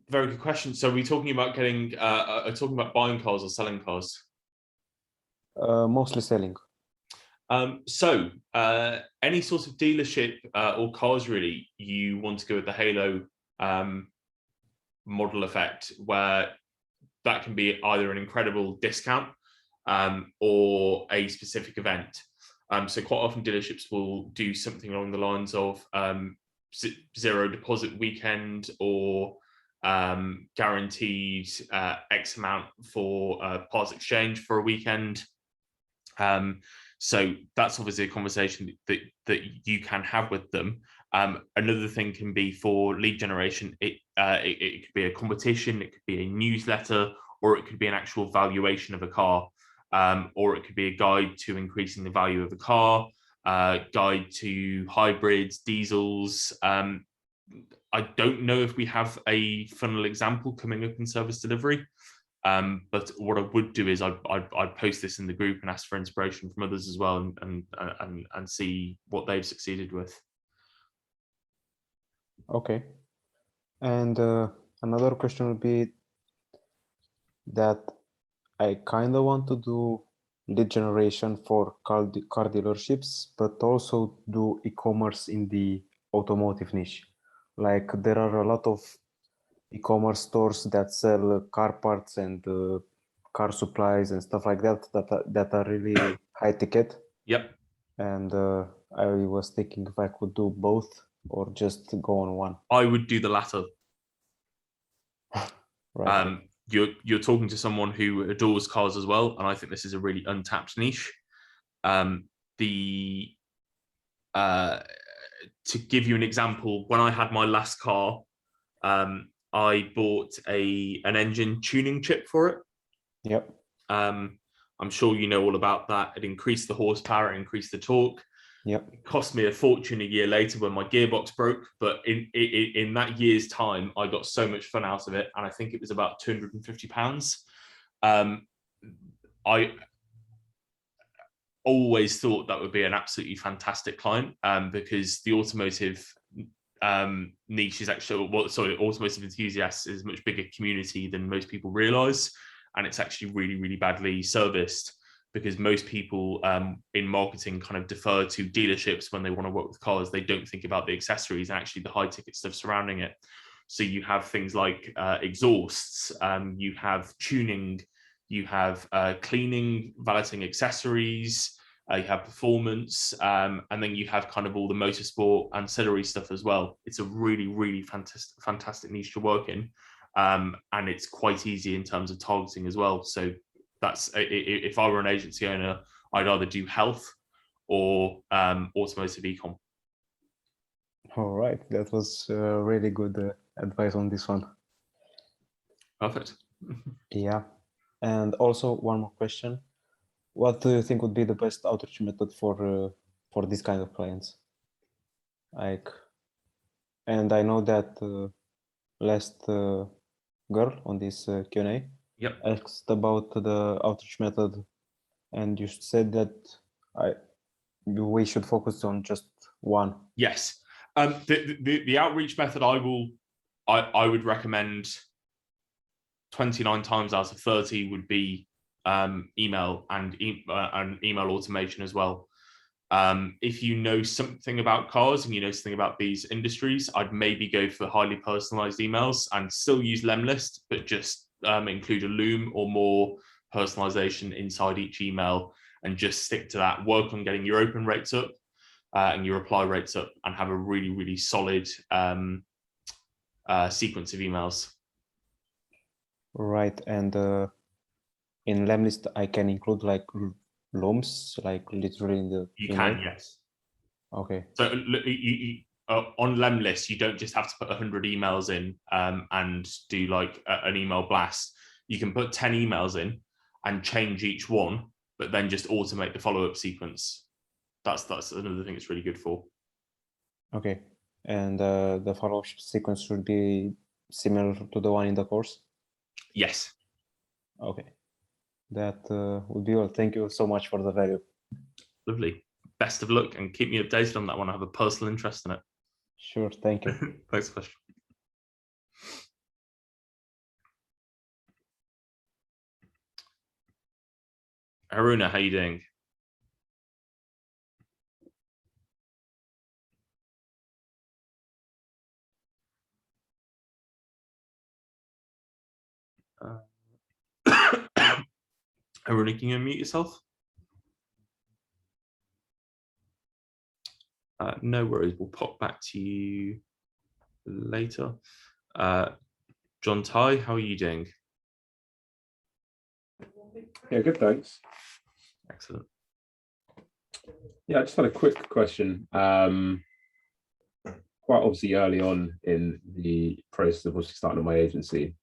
Very good question. So, are we talking about talking about buying cars or selling cars? Mostly selling. So any sort of dealership or cars, really, you want to go with the halo model effect, where that can be either an incredible discount or a specific event. So quite often dealerships will do something along the lines of zero deposit weekend, or guaranteed X amount for parts exchange for a weekend. So that's obviously a conversation that you can have with them. Another thing can be for lead generation. It could be a competition, it could be a newsletter, or it could be an actual valuation of a car, or it could be a guide to increasing the value of a car, guide to hybrids, diesels. I don't know if we have a funnel example coming up in service delivery. But what I would do is I'd post this in the group and ask for inspiration from others as well, and see what they've succeeded with. Okay. And another question would be that I kind of want to do lead generation for car dealerships, but also do e-commerce in the automotive niche. Like there are a lot of e-commerce stores that sell car parts and car supplies and stuff like that are really high ticket. Yep. And I was thinking if I could do both or just go on one. I would do the latter. Right. You're talking to someone who adores cars as well, and I think this is a really untapped niche. to give you an example, when I had my last car, I bought an engine tuning chip for it. Yep. I'm sure you know all about that. It increased the horsepower, it increased the torque. Yep. It cost me a fortune a year later when my gearbox broke, but in that year's time, I got so much fun out of it, and I think it was about £250. I always thought that would be an absolutely fantastic client, because the automotive niche is actually, automotive enthusiasts is a much bigger community than most people realize, and it's actually really, really badly serviced, because most people in marketing kind of defer to dealerships when they want to work with cars. They don't think about the accessories and actually the high ticket stuff surrounding it. So you have things like exhausts, you have tuning, you have cleaning, valeting accessories, you have performance, and then you have kind of all the motorsport ancillary stuff as well. It's a really, really fantastic niche to work in, and it's quite easy in terms of targeting as well. So that's, if I were an agency owner, I'd either do health or automotive ecom. All right, that was really good advice on this one. Perfect. Yeah, and also one more question. What do you think would be the best outreach method for this kind of clients? Like, and I know that last girl on this Q&A asked about the outreach method, and you said that we should focus on just one. Yes, the outreach method I would recommend 29 times out of 30 would be email and email automation as well. If you know something about cars and you know something about these industries, I'd maybe go for highly personalized emails and still use Lemlist, but just include a Loom or more personalization inside each email, and just stick to that. Work on getting your open rates up and your reply rates up, and have a really, really solid sequence of emails. Right, and in Lemlist, I can include like Looms, like literally in the You email? can, yes. Okay. So on Lemlist, you don't just have to put 100 emails in and do like an email blast. You can put 10 emails in and change each one, but then just automate the follow-up sequence. That's another thing it's really good for. Okay. And the follow-up sequence should be similar to the one in the course? Yes. Okay. That would be all. Thank you so much for the value. Lovely. Best of luck, and keep me updated on that one. I have a personal interest in it. Sure. Thank you. Thanks for the question. Haruna, how are you doing? Haruna, can you unmute yourself? No worries, we'll pop back to you later. John Ty, how are you doing? Yeah, good, thanks. Excellent. Yeah, I just had a quick question. Quite obviously early on in the process of starting on my agency,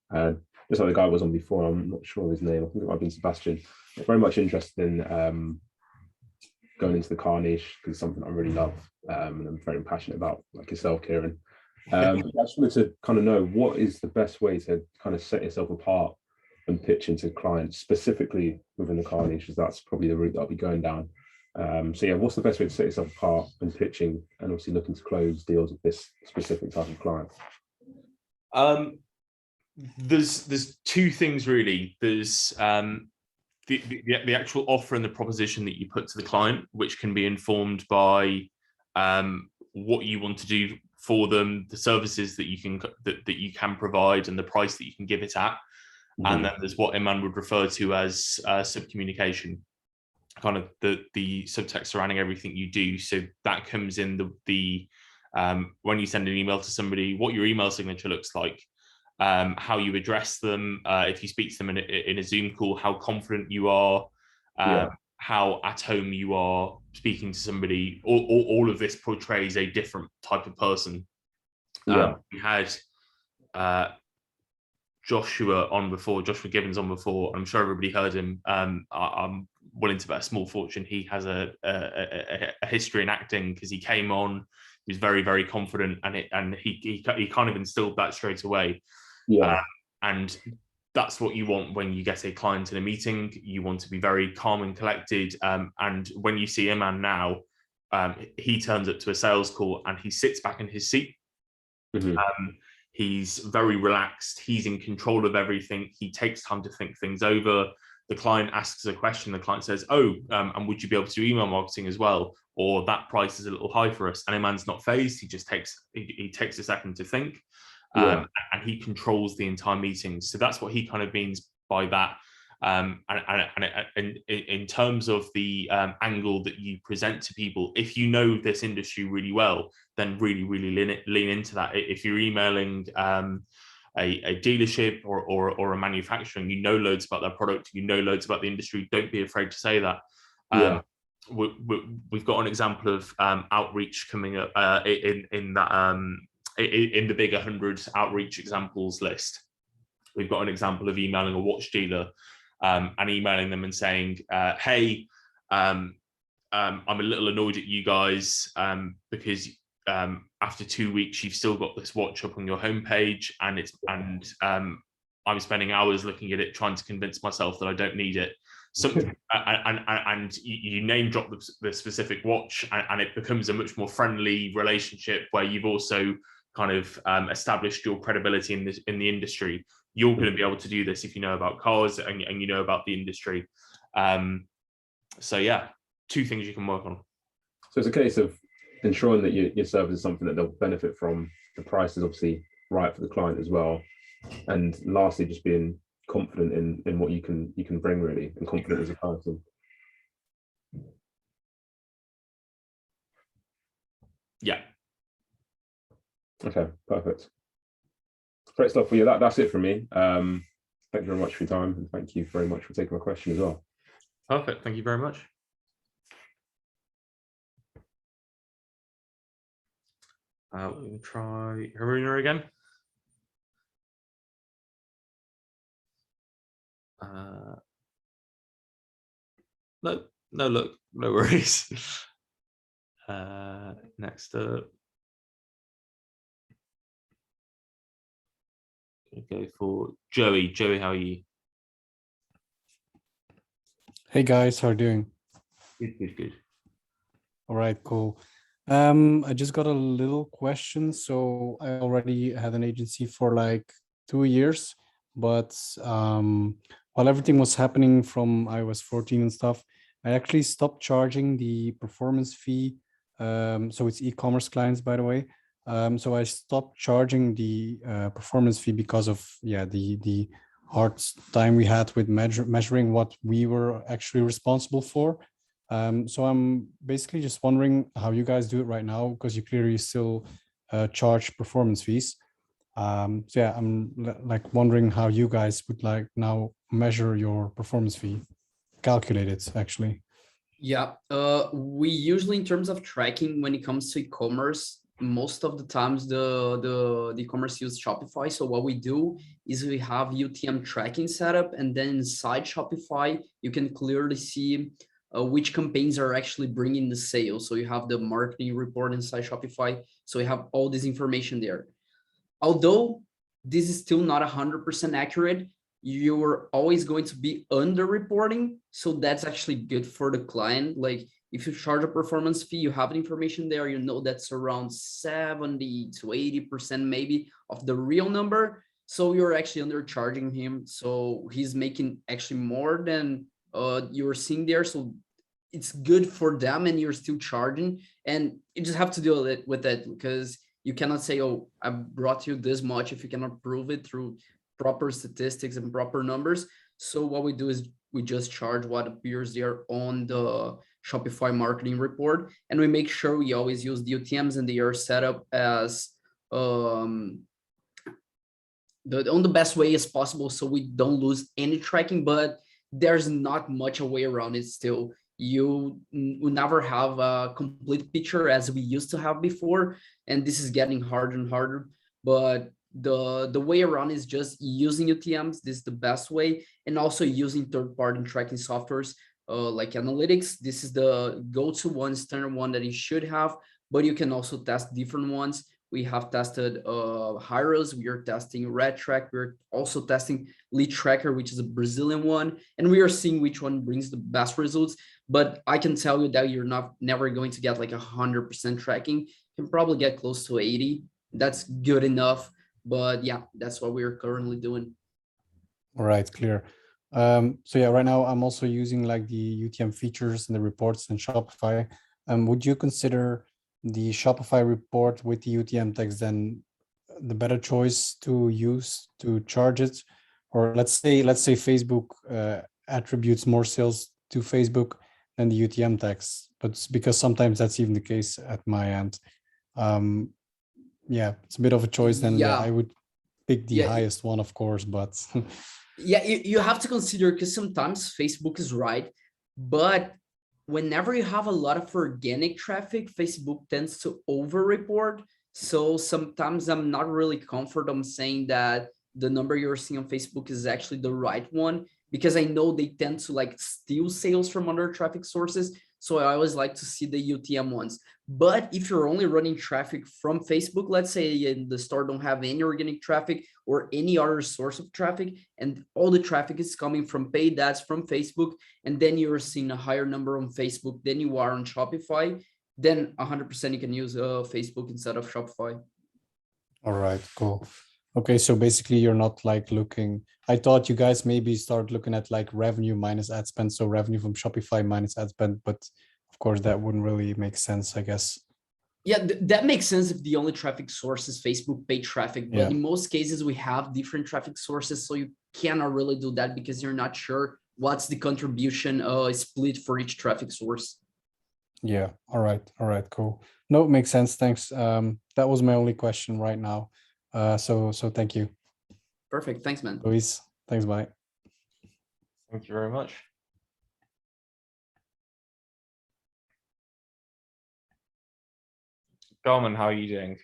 just like the guy was on before, I'm not sure of his name, I think it might have been Sebastian. I'm very much interested in going into the car niche, because it's something I really love, and I'm very passionate about, like yourself, Kieran. I just wanted to kind of know, what is the best way to kind of set yourself apart and pitch into clients specifically within the car niche, as that's probably the route that I'll be going down. So yeah, what's the best way to set yourself apart and pitching, and obviously looking to close deals with this specific type of client? There's two things really. There's the actual offer and the proposition that you put to the client, which can be informed by what you want to do for them, the services that you can provide, and the price that you can give it at. And then there's what Iman would refer to as sub-communication, kind of the subtext surrounding everything you do. So that comes in the when you send an email to somebody, what your email signature looks like, how you address them, if you speak to them in a Zoom call, how confident you are, how at home you are speaking to somebody. All of this portrays a different type of person. We had Joshua Gibbons on before. I'm sure everybody heard him. I'm willing to bet a small fortune he has a history in acting, because he came on, he was very, very confident, and he kind of instilled that straight away. And that's what you want when you get a client in a meeting. You want to be very calm and collected. And when you see Iman now, he turns up to a sales call and he sits back in his seat. He's very relaxed. He's in control of everything. He takes time to think things over. The client asks a question. The client says, "Oh, and would you be able to do email marketing as well? Or that price is a little high for us." And Iman's not phased. He just takes a second to think, and he controls the entire meeting. So that's what he kind of means by that. And in terms of the angle that you present to people, if you know this industry really well, then really lean into that. If you're emailing a dealership or a manufacturer, you know loads about their product, you know loads about the industry, don't be afraid to say that. We've got an example of outreach coming up in that in the big 100 outreach examples list. We've got an example of emailing a watch dealer and emailing them and saying, "Hey, I'm a little annoyed at you guys because after 2 weeks you've still got this watch up on your homepage, and I'm spending hours looking at it trying to convince myself that I don't need it." Something and you name drop the specific watch, and it becomes a much more friendly relationship where you've also kind of established your credibility in the industry. You're going to be able to do this if you know about cars and you know about the industry. So yeah, 2 things you can work on. So it's a case of ensuring that your service is something that they'll benefit from. The price is obviously right for the client as well. And lastly, just being confident in what you can bring, really, and confident as a person. Yeah. Okay, perfect. Great stuff for you. That's it from me. Thank you very much for your time, and thank you very much for taking my question as well. Perfect. Thank you very much. We'll try Haruna again. No, look, no worries. Next up, go for Joey. Joey, how are you? Hey guys, how are you doing? Good. All right, cool. I just got a little question. So I already had an agency for like 2 years, but while everything was happening from iOS 14 and stuff, I actually stopped charging the performance fee. So it's e-commerce clients, by the way. So I stopped charging the performance fee because of the hard time we had with measuring what we were actually responsible for. So I'm basically just wondering how you guys do it right now, because you clearly still charge performance fees. So yeah, I'm like wondering how you guys would like now measure your performance fee, calculate it actually. Yeah, we usually, in terms of tracking, when it comes to e-commerce, most of the times the e-commerce use Shopify. So what we do is we have UTM tracking setup, and then inside Shopify, you can clearly see which campaigns are actually bringing the sales. So you have the marketing report inside Shopify. So you have all this information there. Although this is still not 100% accurate, you're always going to be under-reporting. So that's actually good for the client. Like if you charge a performance fee, you have the information there, you know that's around 70 to 80% maybe of the real number. So you're actually undercharging him. So he's making actually more than you're seeing there. So it's good for them, and you're still charging, and you just have to deal with it, because you cannot say, "Oh, I brought you this much," if you cannot prove it through proper statistics and proper numbers. So what we do is we just charge what appears there on the Shopify marketing report, and we make sure we always use the UTMs, and they are set up as on the best way as possible, so we don't lose any tracking. But there's not much a way around it still. you will never have a complete picture as we used to have before, and this is getting harder and harder. But the way around is just using UTMs. This is the best way, and also using third-party tracking softwares like analytics. This is the go-to one, standard one that you should have, but you can also test different ones. We have tested Hyros, we are testing RedTrack, we're also testing Lead Tracker, which is a Brazilian one, and we are seeing which one brings the best results. But I can tell you that you're never going to get like 100% tracking. You can probably get close to 80. That's good enough. But yeah, that's what we're currently doing. All right, clear. So yeah, right now I'm also using like the UTM features and the reports in Shopify. Would you consider the Shopify report with the UTM text then the better choice to use to charge it? Or let's say Facebook attributes more sales to Facebook than the UTM text, but because sometimes that's even the case at my end. Yeah, it's a bit of a choice. Then yeah, I would pick the highest one, of course, but yeah, you have to consider, because sometimes Facebook is right, but whenever you have a lot of organic traffic, Facebook tends to over-report. So sometimes I'm not really comfortable saying that the number you're seeing on Facebook is actually the right one, because I know they tend to like steal sales from other traffic sources. So I always like to see the UTM ones. But if you're only running traffic from Facebook, let's say in the store don't have any organic traffic or any other source of traffic, and all the traffic is coming from paid ads from Facebook, and then you're seeing a higher number on Facebook than you are on Shopify, then 100% you can use Facebook instead of Shopify. All right, cool. Okay, so basically you're not like looking, I thought you guys maybe start looking at like revenue minus ad spend, so revenue from Shopify minus ad spend, but of course that wouldn't really make sense, I guess. Yeah, that makes sense if the only traffic source is Facebook paid traffic, but in most cases we have different traffic sources, so you cannot really do that because you're not sure what's the contribution split for each traffic source. Yeah, all right, cool. No, it makes sense, thanks. That was my only question right now. So thank you. Perfect, thanks, man. Luis, thanks, bye. Thank you very much. Garmin, how are you doing?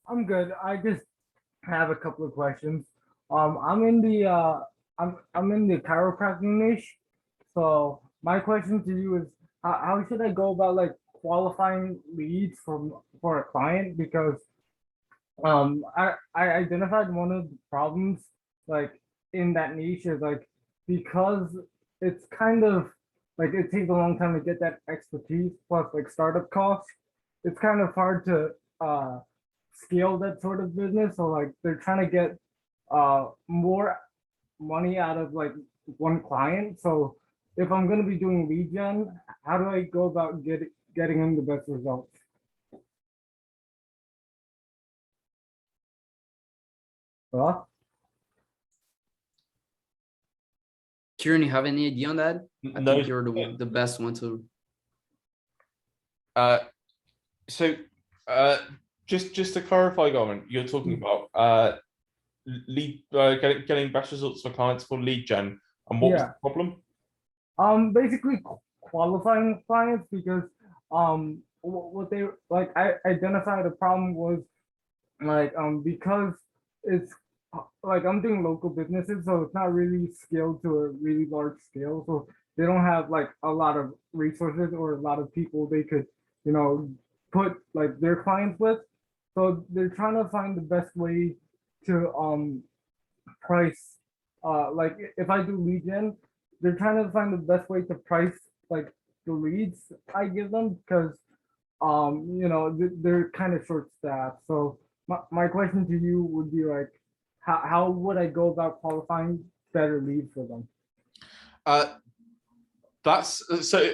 I'm good. I just have a couple of questions. I'm in the chiropractic niche. So my question to you is, how should I go about like qualifying leads for a client? Because I identified one of the problems like in that niche is like, because it's kind of like it takes a long time to get that expertise plus like startup costs. It's kind of hard to scale that sort of business. So like they're trying to get more money out of like one client. So if I'm going to be doing lead gen, how do I go about getting them the best results? Hello? Kieran, you have any idea on that? I No. think you're the best one to. So just to clarify, Garmin, you're talking about lead getting best results for clients for lead gen, and what was the problem? Basically qualifying clients, because what they like, I identified the problem was like because it's like I'm doing local businesses, so it's not really scaled to a really large scale. So they don't have like a lot of resources or a lot of people they could, you know, put like their clients with. So they're trying to find the best way to price. Like if I do lead gen, they're trying to find the best way to price like the leads I give them, because you know, they're kind of short staffed. So my question to you would be like, how would I go about qualifying better leads for them? That's so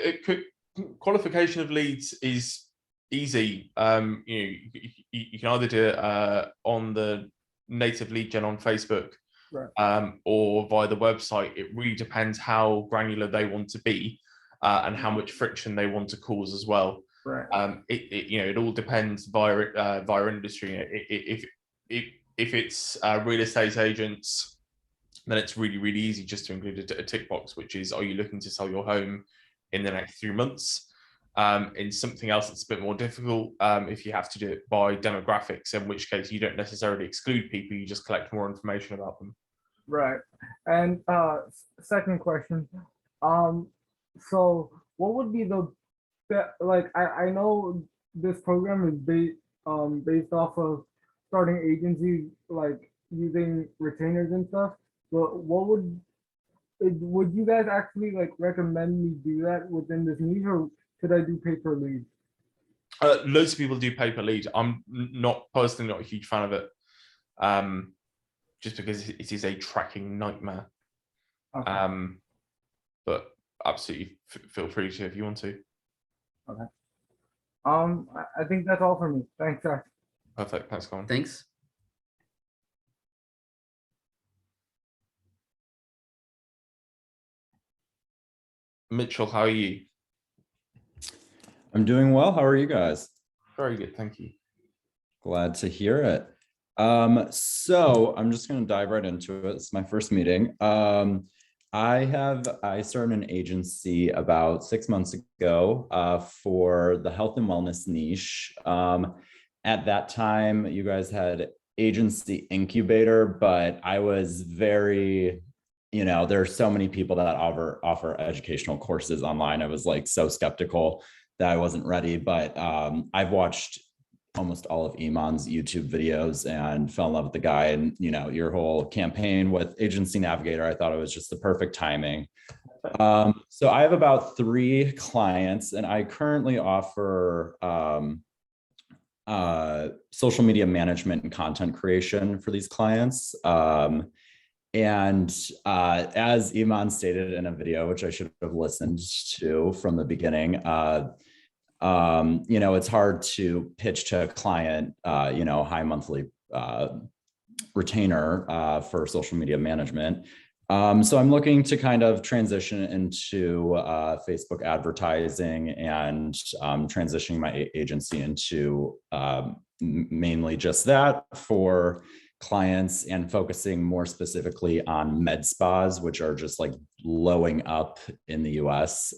qualification of leads is easy. You can either do it on the native lead gen on Facebook, right, or via the website. It really depends how granular they want to be, and how much friction they want to cause as well. Right. It all depends via industry. If it's real estate agents, then it's really easy just to include a tick box, which is, are you looking to sell your home in the next 3 months. In something else that's a bit more difficult, if you have to do it by demographics, in which case you don't necessarily exclude people, you just collect more information about them. Right. And second question, so what would be the like I know this program is based off of starting agencies, like using retainers and stuff, but what would you guys actually like recommend me do that within this niche, or should I do pay-per-lead? Loads of people do pay-per-lead. I'm personally not a huge fan of it, just because it is a tracking nightmare. Okay. But absolutely feel free to if you want to. Okay. I think that's all for me. Thanks, guys. Perfect. Thanks, Colin. Thanks. Mitchell, how are you? I'm doing well. How are you guys? Very good, thank you. Glad to hear it. So I'm just going to dive right into it. It's my first meeting. I started an agency about 6 months ago for the health and wellness niche. At that time, you guys had Agency Incubator, but I was very, there are so many people that offer educational courses online. I was like so skeptical that I wasn't ready, but I've watched almost all of Iman's YouTube videos and fell in love with the guy, and your whole campaign with Agency Navigator, I thought it was just the perfect timing. So I have about 3 clients, and I currently offer social media management and content creation for these clients. And as Iman stated in a video, which I should have listened to from the beginning, it's hard to pitch to a client, high monthly retainer for social media management. So I'm looking to kind of transition into Facebook advertising and transitioning my agency into mainly just that for clients, and focusing more specifically on med spas, which are just like blowing up in the US.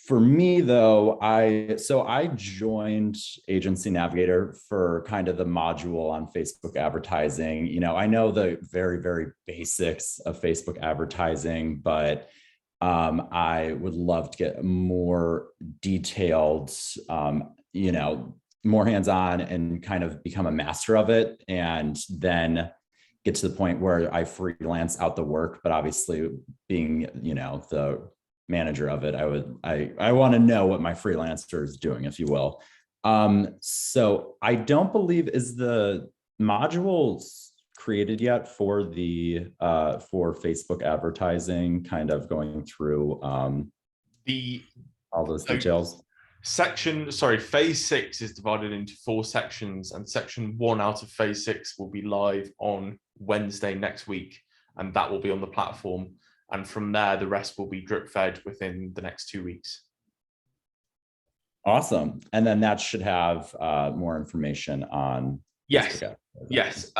For me though, I joined Agency Navigator for kind of the module on Facebook advertising. I know the very, very basics of Facebook advertising, but I would love to get more detailed, more hands-on and kind of become a master of it, and then get to the point where I freelance out the work. But obviously being, the manager of it, I want to know what my freelancer is doing, if you will. So I don't believe, is the modules created yet for the for Facebook advertising, kind of going through all those details? Phase 6 is divided into 4 sections, and section 1 out of phase 6 will be live on Wednesday next week, and that will be on the platform. And from there, the rest will be drip fed within the next 2 weeks. Awesome. And then that should have more information on. Yes. Yes.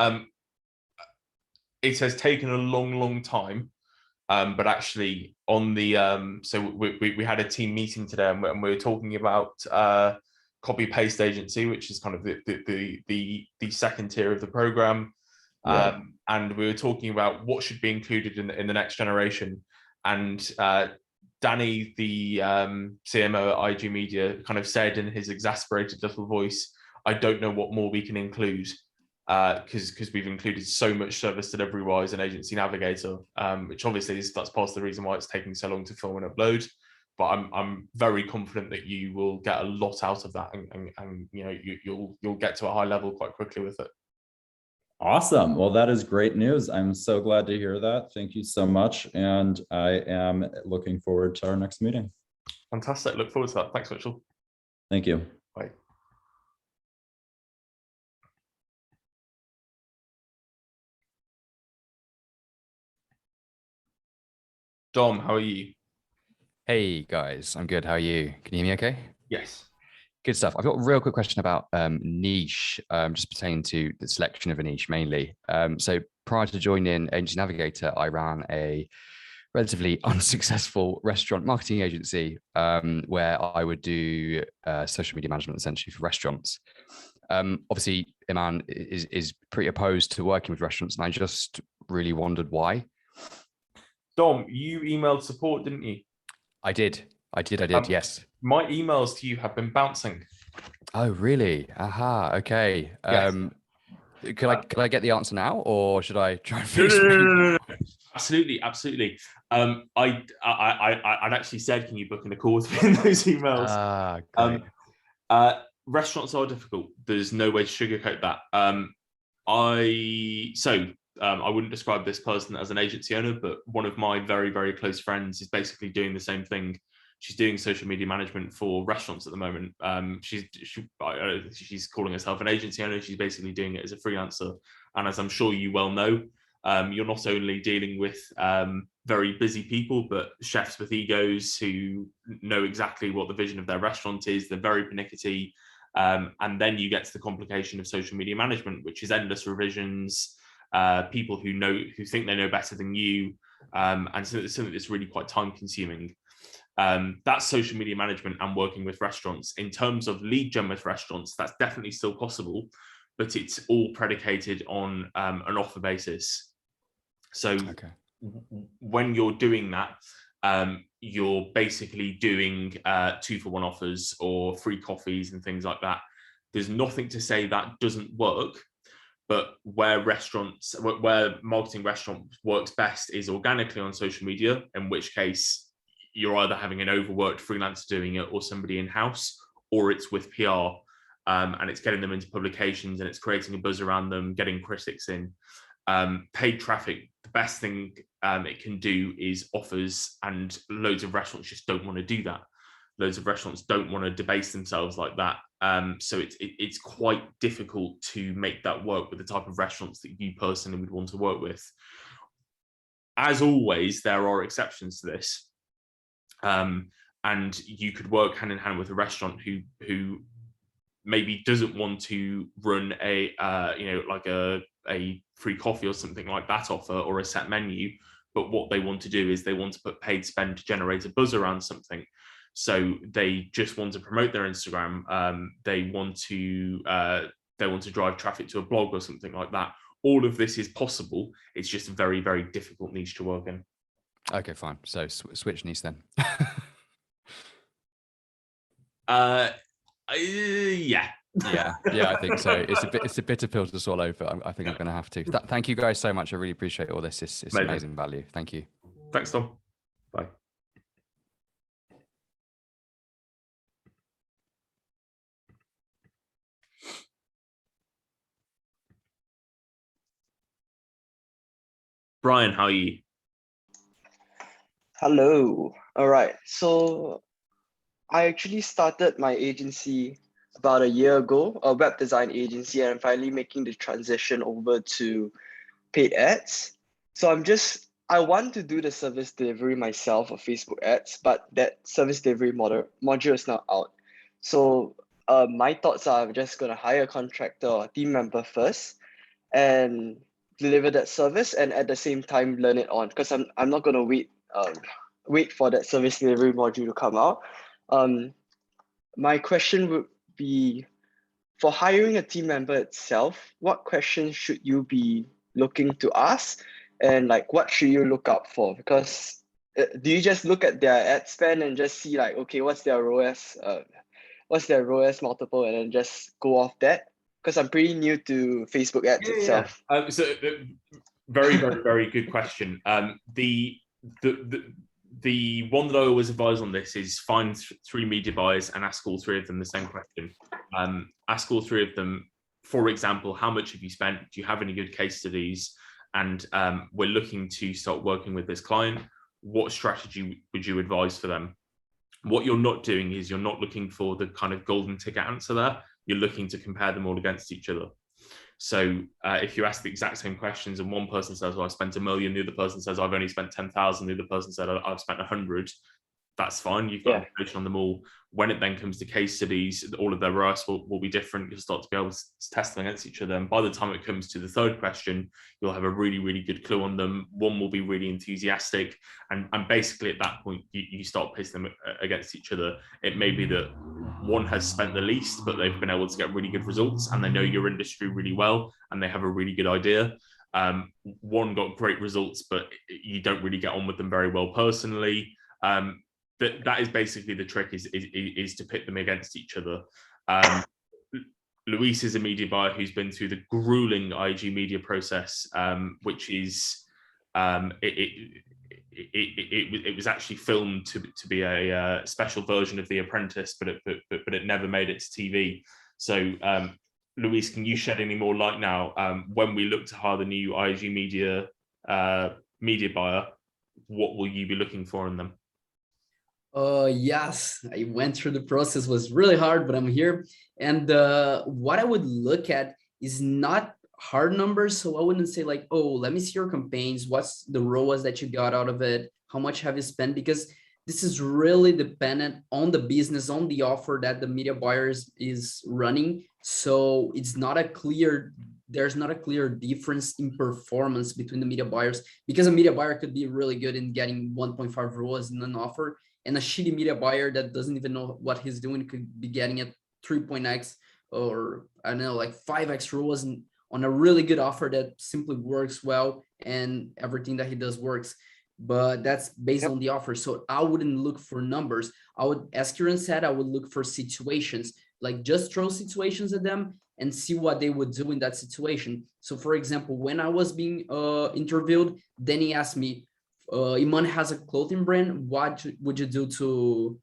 It has taken a long time. But actually on the, so we had a team meeting today, and we were talking about copy paste agency, which is kind of the second tier of the program. Yeah. And we were talking about what should be included in the next generation. And Danny, the CMO at IG Media, kind of said in his exasperated little voice, I don't know what more we can include, because we've included so much service delivery wise in Agency Navigator, which obviously that's part of the reason why it's taking so long to film and upload. But I'm very confident that you will get a lot out of that, and you'll get to a high level quite quickly with it. Awesome. Well, that is great news. I'm so glad to hear that. Thank you so much. And I am looking forward to our next meeting. Fantastic. Look forward to that. Thanks, Mitchell. Thank you. Bye. Dom, how are you? Hey guys, I'm good. How are you? Can you hear me okay? Yes. Good stuff. I've got a real quick question about niche, just pertaining to the selection of a niche mainly. So prior to joining Agency Navigator, I ran a relatively unsuccessful restaurant marketing agency, where I would do social media management essentially for restaurants. Obviously, Iman is pretty opposed to working with restaurants, and I just really wondered why. Dom, you emailed support, didn't you? I did, yes. My emails to you have been bouncing. Oh, really? Aha, okay. Yes. Could I get the answer now, or should I try and fix No. Absolutely. I'd actually said, can you book in a call with me in those emails? Restaurants are difficult. There's no way to sugarcoat that. I wouldn't describe this person as an agency owner, but one of my very, very close friends is basically doing the same thing. She's doing social media management for restaurants at the moment. She's calling herself an agency owner. She's basically doing it as a freelancer. And as I'm sure you well know, you're not only dealing with very busy people, but chefs with egos who know exactly what the vision of their restaurant is. They're very pernickety. And then you get to the complication of social media management, which is endless revisions, people who think they know better than you, and something that's really quite time consuming. That's social media management and working with restaurants. In terms of lead gen with restaurants, that's definitely still possible, but it's all predicated on an offer basis. So when you're doing that, you're basically doing 2-for-1 offers or free coffees and things like that. There's nothing to say that doesn't work, but where marketing restaurants works best is organically on social media, in which case you're either having an overworked freelancer doing it or somebody in-house, or it's with PR, and it's getting them into publications and it's creating a buzz around them, getting critics in. Paid traffic, the best thing it can do is offers, and loads of restaurants just don't want to do that. Loads of restaurants don't want to debase themselves like that. So it's quite difficult to make that work with the type of restaurants that you personally would want to work with. As always, there are exceptions to this. And you could work hand in hand with a restaurant who maybe doesn't want to run a free coffee or something like that offer, or a set menu, but what they want to do is they want to put paid spend to generate a buzz around something. So they just want to promote their Instagram. They want to drive traffic to a blog or something like that. All of this is possible. It's just a very, very difficult niche to work in. Okay, fine. So switch niche then. Yeah, I think so. It's a bitter pill to swallow, but I think I'm going to have to. Thank you guys so much. I really appreciate all this. It's amazing value. Thank you. Thanks, Tom. Bye. Brian, how are you? Hello. All right. So I actually started my agency about a year ago, a web design agency, and I'm finally making the transition over to paid ads. So I want to do the service delivery myself of Facebook ads, but that service delivery module is not out. So my thoughts are I'm just going to hire a contractor or a team member first and deliver that service, and at the same time learn it on, because I'm not going to wait for that service delivery module to come out. My question would be, for hiring a team member itself, what questions should you be looking to ask, and what should you look out for? Because do you just look at their ad spend and just see okay, what's their ROAS multiple, and then just go off that? Because I'm pretty new to Facebook ads itself. Very, very, very good question. The one that I always advise on this is find 3 media buyers and ask all 3 of them the same question. Ask all 3 of them, for example, how much have you spent? Do you have any good case studies? And we're looking to start working with this client. What strategy would you advise for them? What you're not doing is you're not looking for the kind of golden ticket answer there. You're looking to compare them all against each other. So if you ask the exact same questions and one person says, well, I've spent $1 million, the other person says, I've only spent 10,000, the other person said, I've spent 100, that's fine. You've got information on them all. When it then comes to case studies, all of their ROAS will be different. You'll start to be able to test them against each other. And by the time it comes to the third question, you'll have a really, really good clue on them. One will be really enthusiastic. And basically at that point, you start pitting them against each other. It may be that one has spent the least, but they've been able to get really good results and they know your industry really well and they have a really good idea. One got great results, but you don't really get on with them very well personally. That is basically the trick, is to pit them against each other. Luis is a media buyer who's been through the grueling IG media process, which is it was actually filmed to be a special version of The Apprentice, but it never made it to TV. So Luis, can you shed any more light now? When we look to hire the new IG media buyer, what will you be looking for in them? Yes, I went through the process. Was really hard, but I'm here. And what I would look at is not hard numbers. So I wouldn't say like, oh, let me see your campaigns. What's the ROAS that you got out of it? How much have you spent? Because this is really dependent on the business, on the offer that the media buyers is running. So it's not a clear, there's not a clear difference in performance between the media buyers, because a media buyer could be really good in getting 1.5 ROAS in an offer, and a shitty media buyer that doesn't even know what he's doing could be getting at 3.x or I don't know, like 5x ROAS on a really good offer that simply works well and everything that he does works. But that's based on the offer. So I wouldn't look for numbers. I would, as Kieran said, I would look for situations, like just throw situations at them and see what they would do in that situation. So for example, when I was being interviewed, then he asked me, Iman has a clothing brand, what would you do to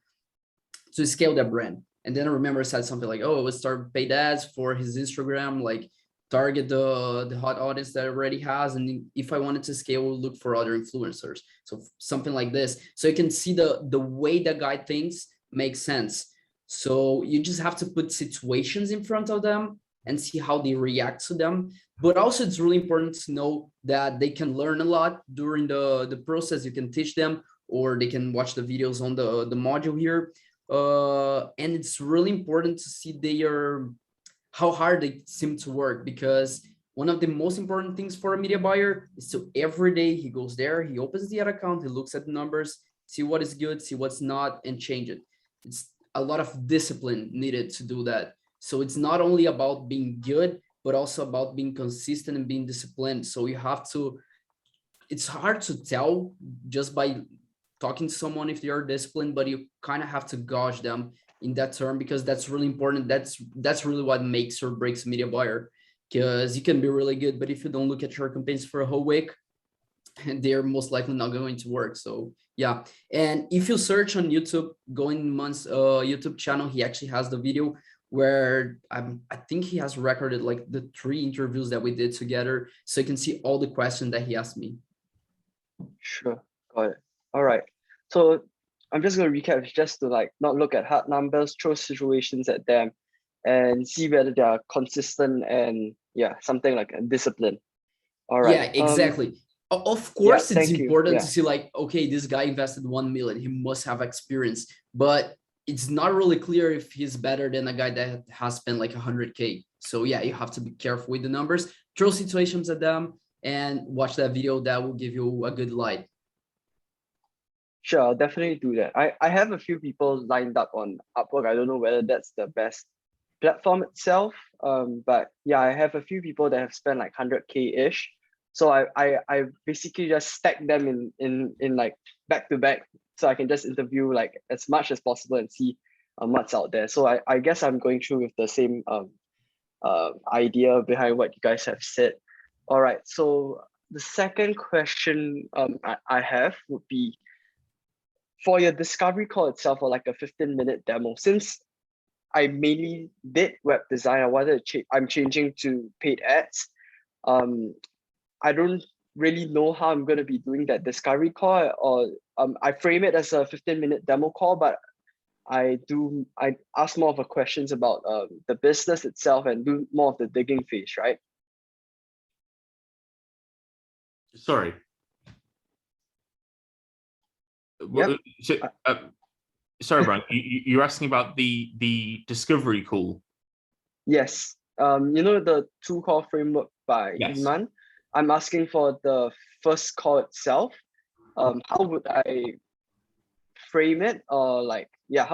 scale that brand? And then I remember I said something like, oh, I would start paid ads for his Instagram, like target the hot audience that already has. And if I wanted to scale, we'll look for other influencers. So something like this. So you can see the way the guy thinks makes sense. So you just have to put situations in front of them and see how they react to them. But also it's really important to know that they can learn a lot during the process. You can teach them, or they can watch the videos on the module here. And it's really important to see how hard they seem to work, because one of the most important things for a media buyer is to every day he goes there, he opens the ad account, he looks at the numbers, see what is good, see what's not, and change it. It's a lot of discipline needed to do that. So it's not only about being good, but also about being consistent and being disciplined. So you have to, it's hard to tell just by talking to someone if they are disciplined, but you kind of have to gauge them in that term, because that's really important. That's really what makes or breaks a media buyer, because you can be really good, but if you don't look at your campaigns for a whole week, they're most likely not going to work. So yeah. And if you search on YouTube, go in Iman's YouTube channel, he actually has the video where I think he has recorded like the 3 interviews that we did together. So you can see all the questions that he asked me. Sure, got it. All right. So I'm just going to recap, just to like not look at hard numbers, throw situations at them and see whether they are consistent and something like a discipline. All right. Yeah, exactly. Of course, it's important to see like, okay, this guy invested 1 million, he must have experience, but it's not really clear if he's better than a guy that has spent like 100K. So yeah, you have to be careful with the numbers, throw situations at them and watch that video. That will give you a good light. Sure, I'll definitely do that. I have a few people lined up on Upwork. I don't know whether that's the best platform itself. But yeah, I have a few people that have spent like 100K-ish. So I basically just stack them in like back to back, so I can just interview like as much as possible and see what's out there. So I guess I'm going through with the same idea behind what you guys have said. All right, so the second question I have would be, for your discovery call itself, or like a 15-minute demo, since I mainly did web design, I wanted to I'm changing to paid ads. I don't really know how I'm going to be doing that discovery call, or I frame it as a 15-minute demo call, but I ask more of the questions about the business itself and do more of the digging phase, right? Sorry. Yep. Sorry, Brian, you're asking about the discovery call. Yes. You know the two call framework by Iman? I'm asking for the first call itself. How would I frame it, or like, yeah,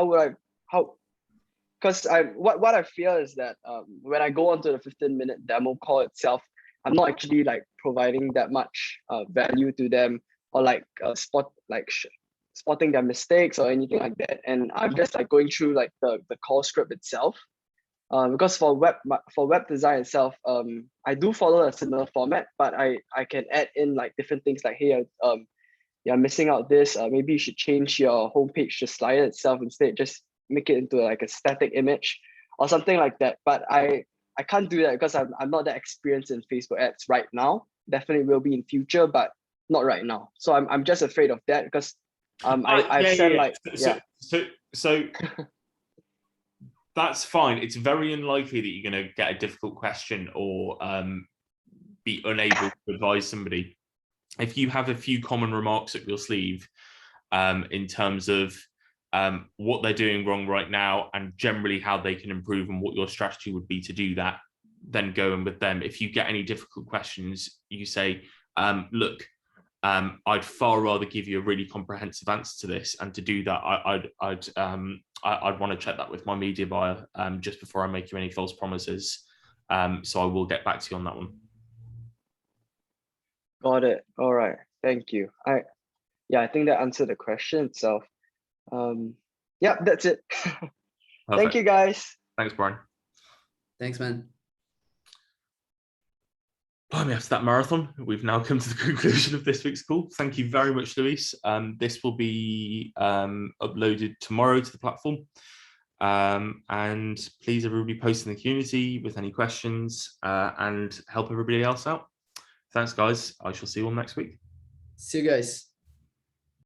because what I fear is that when I go onto the 15-minute demo call itself, I'm not actually like providing that much value to them, or like spotting their mistakes or anything like that. And I'm just like going through like the call script itself. Because for web design itself, I do follow a similar format, but I can add in like different things like, hey, you're missing out this. Maybe you should change your homepage, the slider itself instead. Just make it into like a static image or something like that. But I can't do that because I'm not that experienced in Facebook ads right now. Definitely will be in future, but not right now. So I'm just afraid of that because I've said like so that's fine. It's very unlikely that you're going to get a difficult question or be unable to advise somebody. If you have a few common remarks up your sleeve in terms of what they're doing wrong right now and generally how they can improve and what your strategy would be to do that, then go in with them. If you get any difficult questions, you say, look, I'd far rather give you a really comprehensive answer to this, and to do that, I'd want to check that with my media buyer just before I make you any false promises. So I will get back to you on that one. Got it. All right. Thank you. I think that answered the question itself. Yeah, that's it. Thank you, guys. Thanks, Brian. Thanks, man. After that marathon, we've now come to the conclusion of this week's call. Thank you very much, Luis. This will be uploaded tomorrow to the platform. And please, everybody, post in the community with any questions and help everybody else out. Thanks, guys. I shall see you all next week. See you guys.